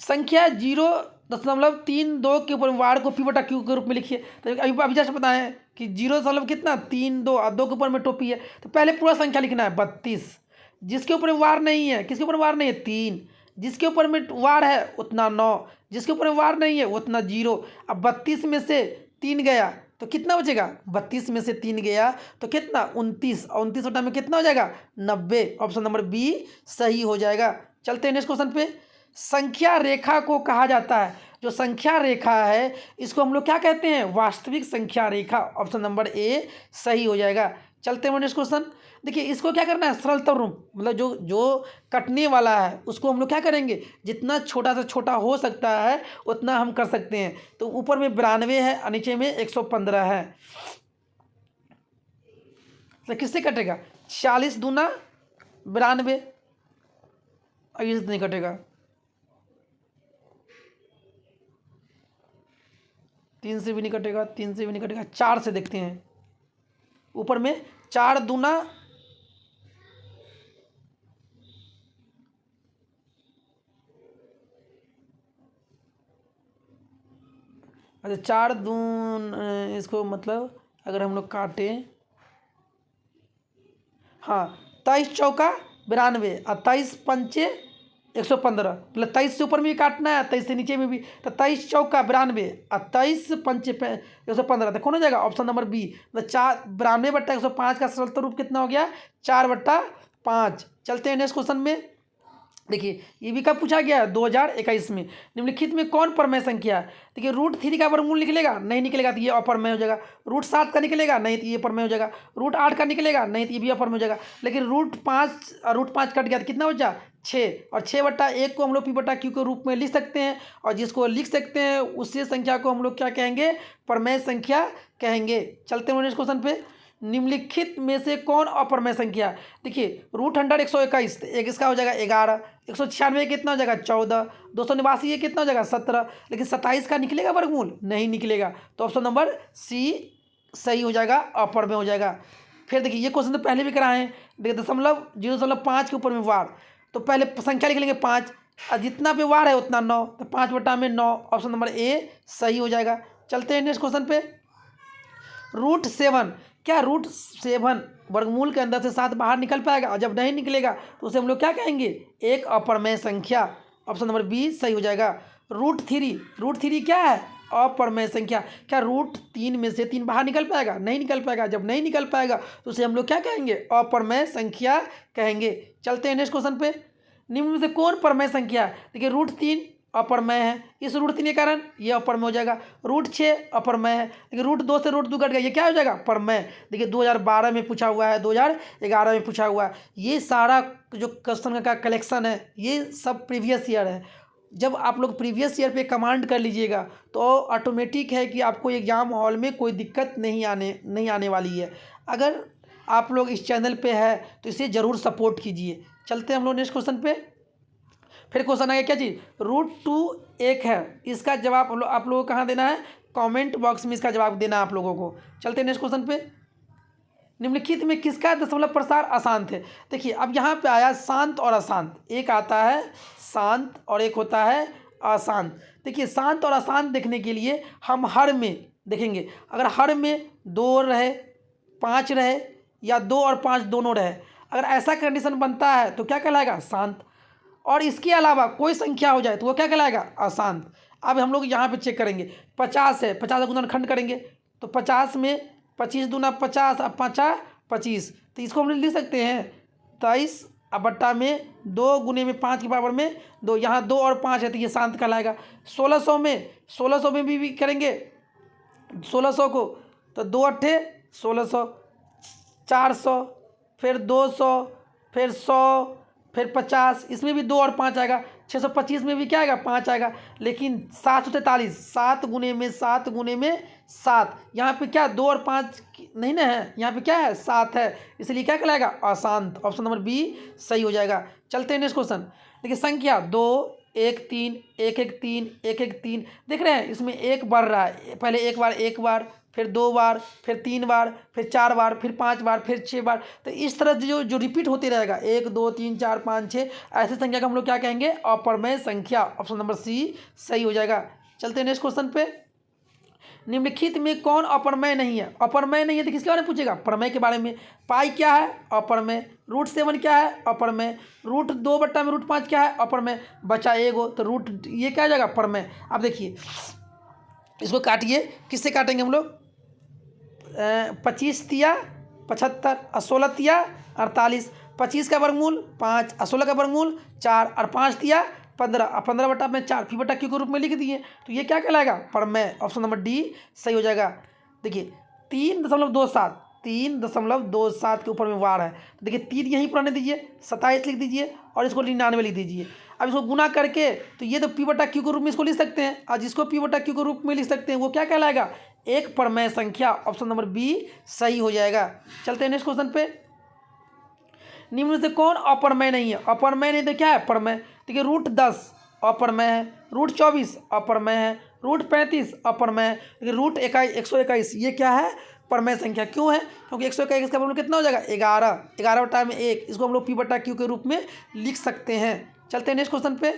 S1: संख्या 0.32 के ऊपर वार को P/Q के रूप में लिखिए। तो अभी जैसे बताएं कि 0 कितना 3 2 और 2 के ऊपर में टोपी है, तो पहले पूरा संख्या लिखना है 32। जिसके ऊपर वार नहीं है, किसके ऊपर वार नहीं है? 3। जिसके ऊपर में वार है उतना 9, जिसके ऊपर में वार नहीं है उतना 0। अब 32 में से 3 गया तो कितना बचेगा, 32 में से 3 गया तो कितना 29, और 29 बटा में कितना हो जाएगा 90। ऑप्शन नंबर बी सही हो जाएगा। चलते हैं नेक्स्ट क्वेश्चन पे। संख्या रेखा को कहा जाता है, जो संख्या रेखा है इसको हम लोग क्या कहते हैं, वास्तविक संख्या रेखा। ऑप्शन नंबर ए सही हो जाएगा। चलते हैं नेक्स्ट क्वेश्चन। देखिए इसको क्या करना है, सरलतम रूप, मतलब जो जो कटने वाला है उसको हम लोग क्या करेंगे, जितना छोटा से छोटा हो सकता है उतना हम कर सकते हैं। तो ऊपर में 92 है और नीचे में 115 है, तो किससे कटेगा, 40 दूना 92, और ये नहीं कटेगा, 3 से भी नहीं कटेगा, 3 से भी नहीं कटेगा, 4 से देखते हैं। ऊपर में 4 दूना, अच्छा 4 दून, इसको मतलब अगर हम लोग काटें, हाँ 23 चौका 92 और 23 पंचे 115, मतलब 23 से ऊपर में भी काटना है, 23 से नीचे में भी, तो 23 चौका 92 और 23 पंचे 115, तो कौन हो जाएगा, ऑप्शन नंबर बी, मतलब 92 बट्टा 105 का सरलतम रूप कितना हो गया, 4/5। चलते हैं नेक्स्ट क्वेश्चन में। देखिए ये भी कब पूछा गया है, 2021 में। निम्नलिखित में कौन परमेय संख्या है, देखिए √3 का वर्गमूल निकलेगा, नहीं निकलेगा तो ये अपर्मेय हो जाएगा। √7 का निकलेगा, नहीं तो ये परमेय हो जाएगा। √8 का निकलेगा, नहीं तो ये भी अपरमेय हो जाएगा। लेकिन √5 कट गया तो कितना हो जाए 6, और 6/1 को हम लोग P/Q के रूप में लिख सकते हैं, और जिसको लिख सकते हैं उसी संख्या को हम लोग क्या कहेंगे, परमेय संख्या कहेंगे। चलते हैं नेक्स्ट क्वेश्चन पे। निम्नलिखित में से कौन अपरमेय संख्या, देखिए √100 121, एक इसका हो जाएगा 11, 196 कितना हो जाएगा 14, 289 ये कितना हो जाएगा 17, लेकिन 27 का निकलेगा वर्गमूल, नहीं निकलेगा, तो ऑप्शन नंबर सी सही हो जाएगा, अपरमेय हो जाएगा। फिर देखिए ये क्वेश्चन तो पहले भी कराए हैं, देखिए 0.5 के ऊपर में वार, तो पहले संख्या लिख लेंगे 5, और जितना पे वार है उतना 9, तो 5/9, ऑप्शन नंबर ए सही हो जाएगा। चलते हैं नेक्स्ट क्वेश्चन पे। √7, क्या √7 वर्गमूल के अंदर से 7 बाहर निकल पाएगा, और जब नहीं निकलेगा तो उसे हम लोग क्या कहेंगे, एक अपरमेय संख्या। ऑप्शन नंबर बी सही हो जाएगा। √3 क्या है, अपरमेय संख्या। क्या √3 में से 3 बाहर निकल पाएगा, नहीं निकल पाएगा, जब नहीं निकल पाएगा तो उसे हम लोग क्या कहेंगे, अपरमेय संख्या कहेंगे। चलते हैं नेक्स्ट क्वेश्चन पे। निम्न में से कौन परमेय संख्या है, देखिए √3 अपरमेय है, इस √3 के कारण ये अपरमेय हो जाएगा। √6 अपरमेय है, लेकिन √2 से √2 कट गया, ये क्या हो जाएगा, परमेय। देखिए 2012 में पूछा हुआ है, 2011 में पूछा हुआ है, ये सारा जो क्वेश्चन का कलेक्शन है ये सब प्रीवियस ईयर है। जब आप लोग प्रीवियस ईयर पे कमांड कर लीजिएगा तो ऑटोमेटिक है कि आपको एग्जाम हॉल में कोई दिक्कत नहीं आने वाली है। अगर आप लोग इस चैनल पे है तो इसे ज़रूर सपोर्ट कीजिए। चलते हैं हम लोग नेक्स्ट क्वेश्चन पे। फिर क्वेश्चन आ गया क्या चीज़, √2 एक है, इसका जवाब आप लोगों को कहाँ देना है, कमेंट बॉक्स में इसका जवाब देना है आप लोगों को। चलते हैं नेक्स्ट क्वेश्चन पे। निम्नलिखित में किसका दशमलव प्रसार अशांत है, देखिए अब यहाँ पे आया शांत और अशांत, एक आता है शांत और एक होता है अशांत। देखिए शांत और अशांत देखने के लिए हम हर में देखेंगे, अगर हर में 2 रहे 5 रहे या 2 और 5 दोनों रहे, अगर ऐसा कंडीशन बनता है तो क्या कहलाएगा, शांत। और इसके अलावा कोई संख्या हो जाए तो वो क्या कहलाएगा, अशांत। अब हम लोग यहाँ पे चेक करेंगे, 50 है, 50 का गुणनखंड करेंगे तो 50 में 25 दूना 50 और 5 25, तो इसको हम लिख सकते हैं 23 अब बट्टा में 2 गुने में 5 की पावर में 2, यहाँ 2 और 5 है तो ये शांत कहलाएगा। 1600 में भी करेंगे 1600 को, तो 2 अट्ठे 1600, 400, फिर 200, फिर 100, फिर 50, इसमें भी 2 और 5 आएगा। 625 में भी क्या आएगा, 5 आएगा। लेकिन 743, 7 गुने में 7, यहाँ पे क्या 2 और 5 नहीं ना है, यहाँ पे क्या है 7 है, इसलिए क्या कहलाएगा, अशांत। ऑप्शन नंबर बी सही हो जाएगा। चलते हैं नेक्स्ट क्वेश्चन। देखिए संख्या 2 1 3 1 1 3 1 1 3 देख रहे हैं, इसमें एक बढ़ रहा है, पहले एक बार, फिर 2 बार, फिर 3 बार, फिर 4 बार, फिर 5 बार, फिर 6 बार, तो इस तरह से जो रिपीट होते रहेगा 1 2 3 4 5 6, ऐसी संख्या का हम लोग क्या कहेंगे, अपरमेय संख्या। ऑप्शन नंबर सी सही हो जाएगा। चलते हैं नेक्स्ट क्वेश्चन पे। निम्नलिखित में कौन अपरमेय नहीं है, अपरमेय नहीं है तो किसके बारे में पूछेगा, प्रमेय के बारे में। पाई क्या है, अपरमेय। √7 क्या है, अपरमेय। √2 बट्टा में √5 क्या है, अपरमेय। बचा एगो तो ये क्या हो जाएगा, परमेय। अब देखिए इसको काटिए, किससे काटेंगे हम लोग, 25 तिया 75 और 16 तिया 48। 25 का वर्गमूल 5 और 16 का वर्गमूल 4 और 5 तिया 15 और 15 बटा में 4 पी बटा क्यू के रूप में लिख दिए। तो ये क्या कहलाएगा? प्रमेय। ऑप्शन नंबर डी सही हो जाएगा। देखिए 3.27 के ऊपर में वार है। तो देखिए 3 यहीं पर आने दीजिए, 27 लिख दीजिए और इसको 99 लिख दीजिए। अब इसको गुना करके तो ये तो पी बटा क्यू के रूप में इसको लिख सकते हैं, और जिसको पी बटा क्यू के रूप में लिख सकते हैं वो क्या कहलाएगा? एक प्रमेय संख्या। ऑप्शन नंबर बी सही हो जाएगा। चलते हैं नेक्स्ट क्वेश्चन पे। निम्न में से कौन अप्रमेय नहीं है? अप्रमेय नहीं तो क्या है? प्रमेय। देखिए √10 अप्रमेय है, √24 अप्रमेय है, √35 अप्रमेय है, लेकिन √121 ये क्या है? प्रमेय संख्या। क्यों है? क्योंकि 121 का वर्गमूल कितना हो जाएगा? 11। 11 बटा में 1, इसको हम लोग पी बटा क्यू के रूप में लिख सकते हैं। चलते हैं नेक्स्ट क्वेश्चन पे।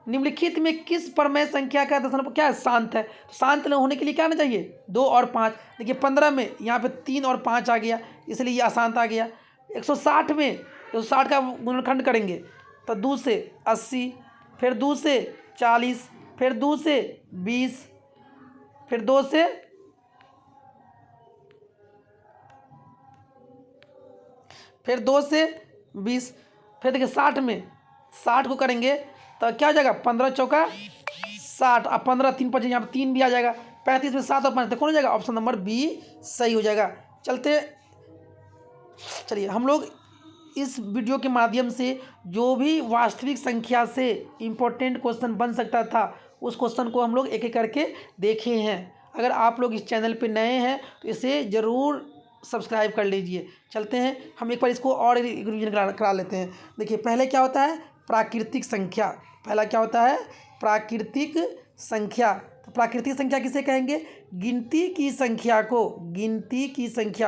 S1: निम्नलिखित में किस प्रमेय संख्या का दशमलव क्या है? शांत है। तो शांत होने के लिए क्या आना चाहिए? 2 और 5। देखिए 15 में यहाँ पे 3 और 5 आ गया, इसलिए ये अशांत आ गया। 160 में 160 का गुणनखंड करेंगे तो 2 से 80, फिर 2 से 40, फिर 2 से 20, फिर 2 से 20, फिर देखिए 60 में 60 को करेंगे तो क्या हो जाएगा? 15 चौका 60 और 15 3 5 यहाँ पर 3 भी आ जाएगा। 35 में 7 और 5 तो कौन हो जाएगा? ऑप्शन नंबर बी सही हो जाएगा। चलिए हम लोग इस वीडियो के माध्यम से जो भी वास्तविक संख्या से इम्पोर्टेंट क्वेश्चन बन सकता था उस क्वेश्चन को हम लोग एक एक करके देखे हैं। अगर आप लोग इस चैनल पे नए हैं तो इसे ज़रूर सब्सक्राइब कर लीजिए। चलते हैं हम एक बार इसको और रिवीजन करा लेते हैं। देखिए पहले क्या होता है? प्राकृतिक संख्या। पहला क्या होता है? प्राकृतिक संख्या। तो प्राकृतिक संख्या किसे कहेंगे? गिनती की संख्या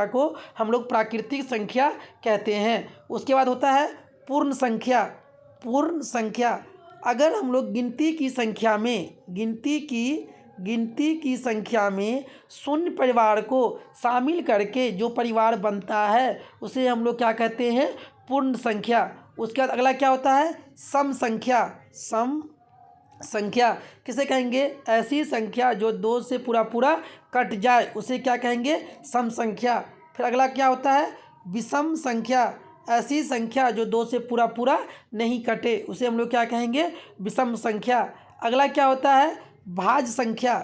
S1: को हम लोग प्राकृतिक संख्या कहते हैं। उसके बाद होता है पूर्ण संख्या। अगर हम लोग गिनती की संख्या में शून्य परिवार को शामिल करके जो परिवार बनता है उसे हम लोग क्या कहते हैं? पूर्ण संख्या। उसके बाद अगला क्या होता है? सम संख्या किसे कहेंगे? ऐसी संख्या जो 2 से पूरा कट जाए उसे क्या कहेंगे? सम संख्या। फिर अगला क्या होता है? विषम संख्या। ऐसी संख्या जो 2 से पूरा नहीं कटे उसे हम लोग क्या कहेंगे? विषम संख्या। अगला क्या होता है? भाज्य संख्या।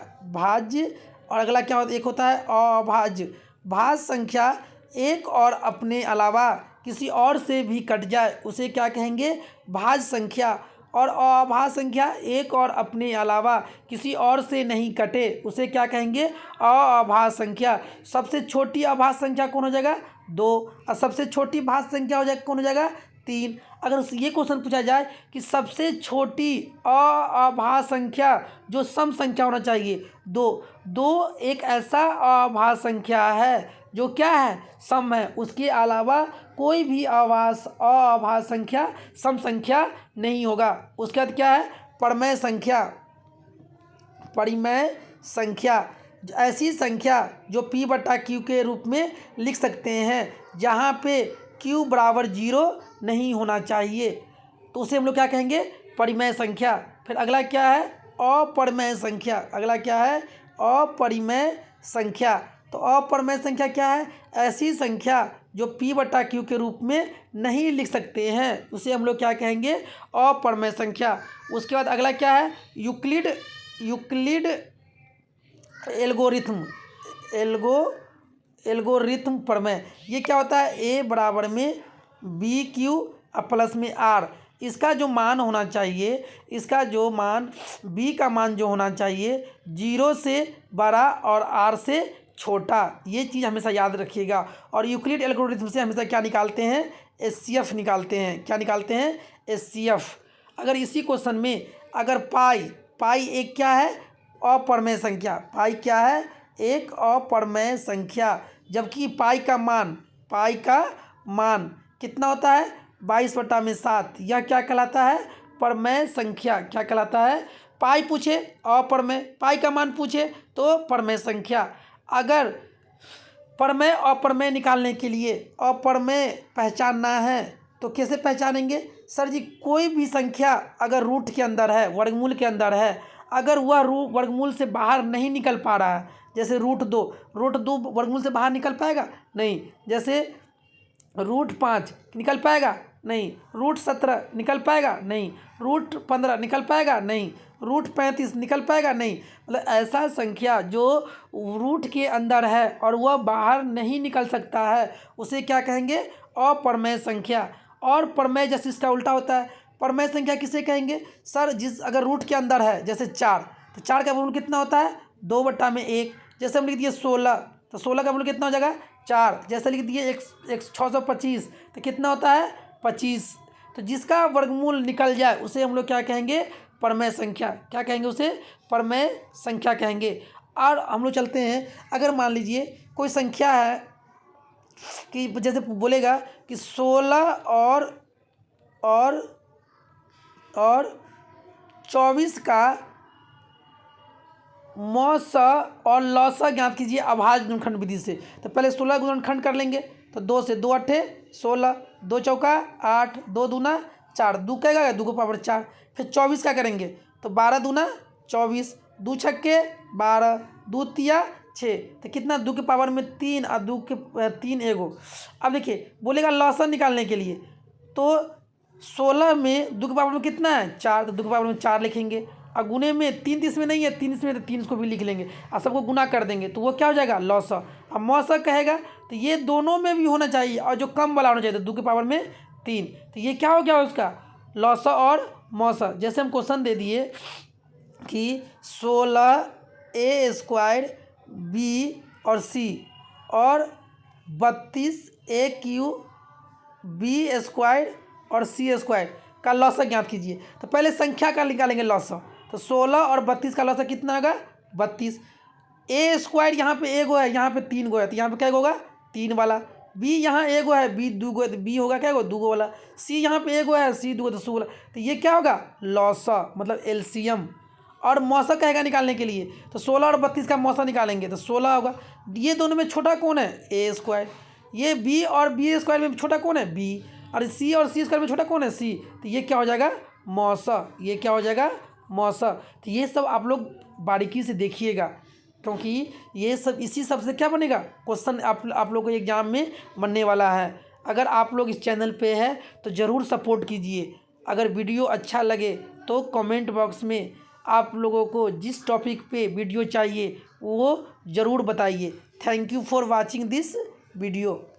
S1: और अगला क्या होता है? एक होता है अभाज्य। भाज्य संख्या एक और अपने अलावा किसी और से भी कट जाए उसे क्या कहेंगे? भाज्य संख्या। और अभाज्य संख्या एक और अपने अलावा किसी और से नहीं कटे उसे क्या कहेंगे? अभाज्य संख्या। सबसे छोटी अभाज्य संख्या कौन हो जाएगा? 2। और सबसे छोटी भाज्य संख्या कौन हो जाएगा? 3। अगर ये क्वेश्चन पूछा जाए कि सबसे छोटी अभाज्य संख्या जो सम संख्या होना चाहिए 2 एक ऐसा अभाज्य संख्या है जो क्या है? सम है। उसके अलावा कोई भी अभाज्य संख्या सम संख्या नहीं होगा। उसके बाद क्या है? परिमेय संख्या। ऐसी संख्या जो p बटा q के रूप में लिख सकते हैं जहाँ पे q बराबर 0 नहीं होना चाहिए तो उसे हम लोग क्या कहेंगे? परिमेय संख्या। फिर अगला क्या है? अपरिमेय संख्या। तो अपरिमेय संख्या क्या है? ऐसी संख्या जो p बटा q के रूप में नहीं लिख सकते हैं उसे हम लोग क्या कहेंगे? अपरिमेय संख्या। उसके बाद अगला क्या है? यूक्लिड एल्गोरिथम प्रमेय। ये क्या होता है? a बराबर में bq प्लस में r। इसका जो मान होना चाहिए, b का मान जो होना चाहिए 0 से बड़ा और r से छोटा, ये चीज़ हमेशा याद रखिएगा। और यूक्लिड एल्गोरिथम से हमेशा क्या निकालते हैं? HCF निकालते हैं। क्या निकालते हैं? HCF। अगर इसी क्वेश्चन में अगर पाई एक क्या है? अपरिमेय संख्या। पाई क्या है? एक अपरिमेय संख्या। जबकि पाई का मान कितना होता है? 22/7। यह क्या कहलाता है? परिमेय संख्या। क्या कहलाता है? पाई पूछे अपरिमेय, पाई का मान पूछे तो परिमेय संख्या। अगर परिमेय अपरिमेय निकालने के लिए अपरिमेय पहचानना है तो कैसे पहचानेंगे? सर जी कोई भी संख्या अगर रूट के अंदर है, वर्गमूल के अंदर है, अगर वह वर्गमूल से बाहर नहीं निकल पा रहा है, जैसे रूट दो वर्गमूल से बाहर निकल पाएगा नहीं, जैसे √5 निकल पाएगा नहीं, √17 निकल पाएगा नहीं, √15 निकल पाएगा नहीं, √35 निकल पाएगा नहीं। मतलब ऐसा संख्या जो रूट के अंदर है और वह बाहर नहीं निकल सकता है उसे क्या कहेंगे? अप्रमेय संख्या। और प्रमेय जैसे इसका उल्टा होता है, प्रमेय संख्या किसे कहेंगे? सर अगर रूट के अंदर है जैसे 4, तो 4 का वर्गमूल कितना होता है? 2/1। जैसे हम लिख दिए 16, तो 16 का वर्गमूल कितना हो जाएगा? 4। जैसे लिख दिए 625, तो कितना होता है? 25। तो जिसका वर्गमूल निकल जाए उसे हम लोग क्या कहेंगे? प्रमेय संख्या। क्या कहेंगे उसे? प्रमेय संख्या कहेंगे। और हम लोग चलते हैं, अगर मान लीजिए कोई संख्या है कि जैसे बोलेगा कि 16 और 24 का मौसा और लौसा ज्ञात कीजिए अभाज्य गुणनखंड विधि से। तो पहले 16 गुणनखंड कर लेंगे, तो 2 से 2 8 16, 2 चौका 8, 2 दूना 4, 2 कहेगा 2 को पावर 4। फिर 24 का करेंगे, तो 12 दूना 24, 2 छक्के 12, 2 तिया 6, तो कितना? 2 के पावर में 3 और 2 के 3 एगो। अब देखिए बोलेगा लौसा निकालने के लिए, तो 16 में 2 के पावर में कितना है? 4, तो 2 के पावर में 4 लिखेंगे। और गुने में 3 इसमें नहीं है, 3 इसमें, तो 3 इसको भी लिख लेंगे और सबको गुना कर देंगे, तो वो क्या हो जाएगा? लौसा। अब मौसा कहेगा तो ये दोनों में भी होना चाहिए और जो कम वाला होना चाहिए, तो 2 के पावर में 3, तो ये क्या हो गया उसका? लौसा और मौसा। जैसे हम क्वेश्चन दे दिए कि 16a² b और c और 32a³ b² और c² का लौसा ज्ञात कीजिए। तो पहले संख्या का निकालेंगे लौसा, तो 16 और 32 का लौसा कितना होगा? 32। a² यहाँ पे एगो है, यहाँ पे 3 गो है, तो यहाँ पे क्या होगा? 3 वाला। b यहाँ एगो है, b 2 गो है, तो b होगा क्या होगा? 2 गो वाला। c यहाँ पे एगो है, c 2 गो, तो 2 वाला। तो ये क्या होगा? लौसा, मतलब एलसीएम। और मौसा कहेगा निकालने के लिए, तो 16 और 32 का मौसा निकालेंगे, तो 16 होगा। ये दोनों में छोटा कौन है? a²। ये b और b² में छोटा कौन है? b। और c और c² में छोटा कौन है? c। तो ये क्या हो जाएगा? मौसा। ये क्या हो जाएगा? मौसा। तो ये सब आप लोग बारीकी से देखिएगा, क्योंकि ये सब इसी सब से क्या बनेगा? क्वेश्चन आप लोग को एग्जाम में बनने वाला है। अगर आप लोग इस चैनल पे है तो ज़रूर सपोर्ट कीजिए। अगर वीडियो अच्छा लगे तो कमेंट बॉक्स में आप लोगों को जिस टॉपिक पे वीडियो चाहिए वो ज़रूर बताइए। Thank you for watching this video.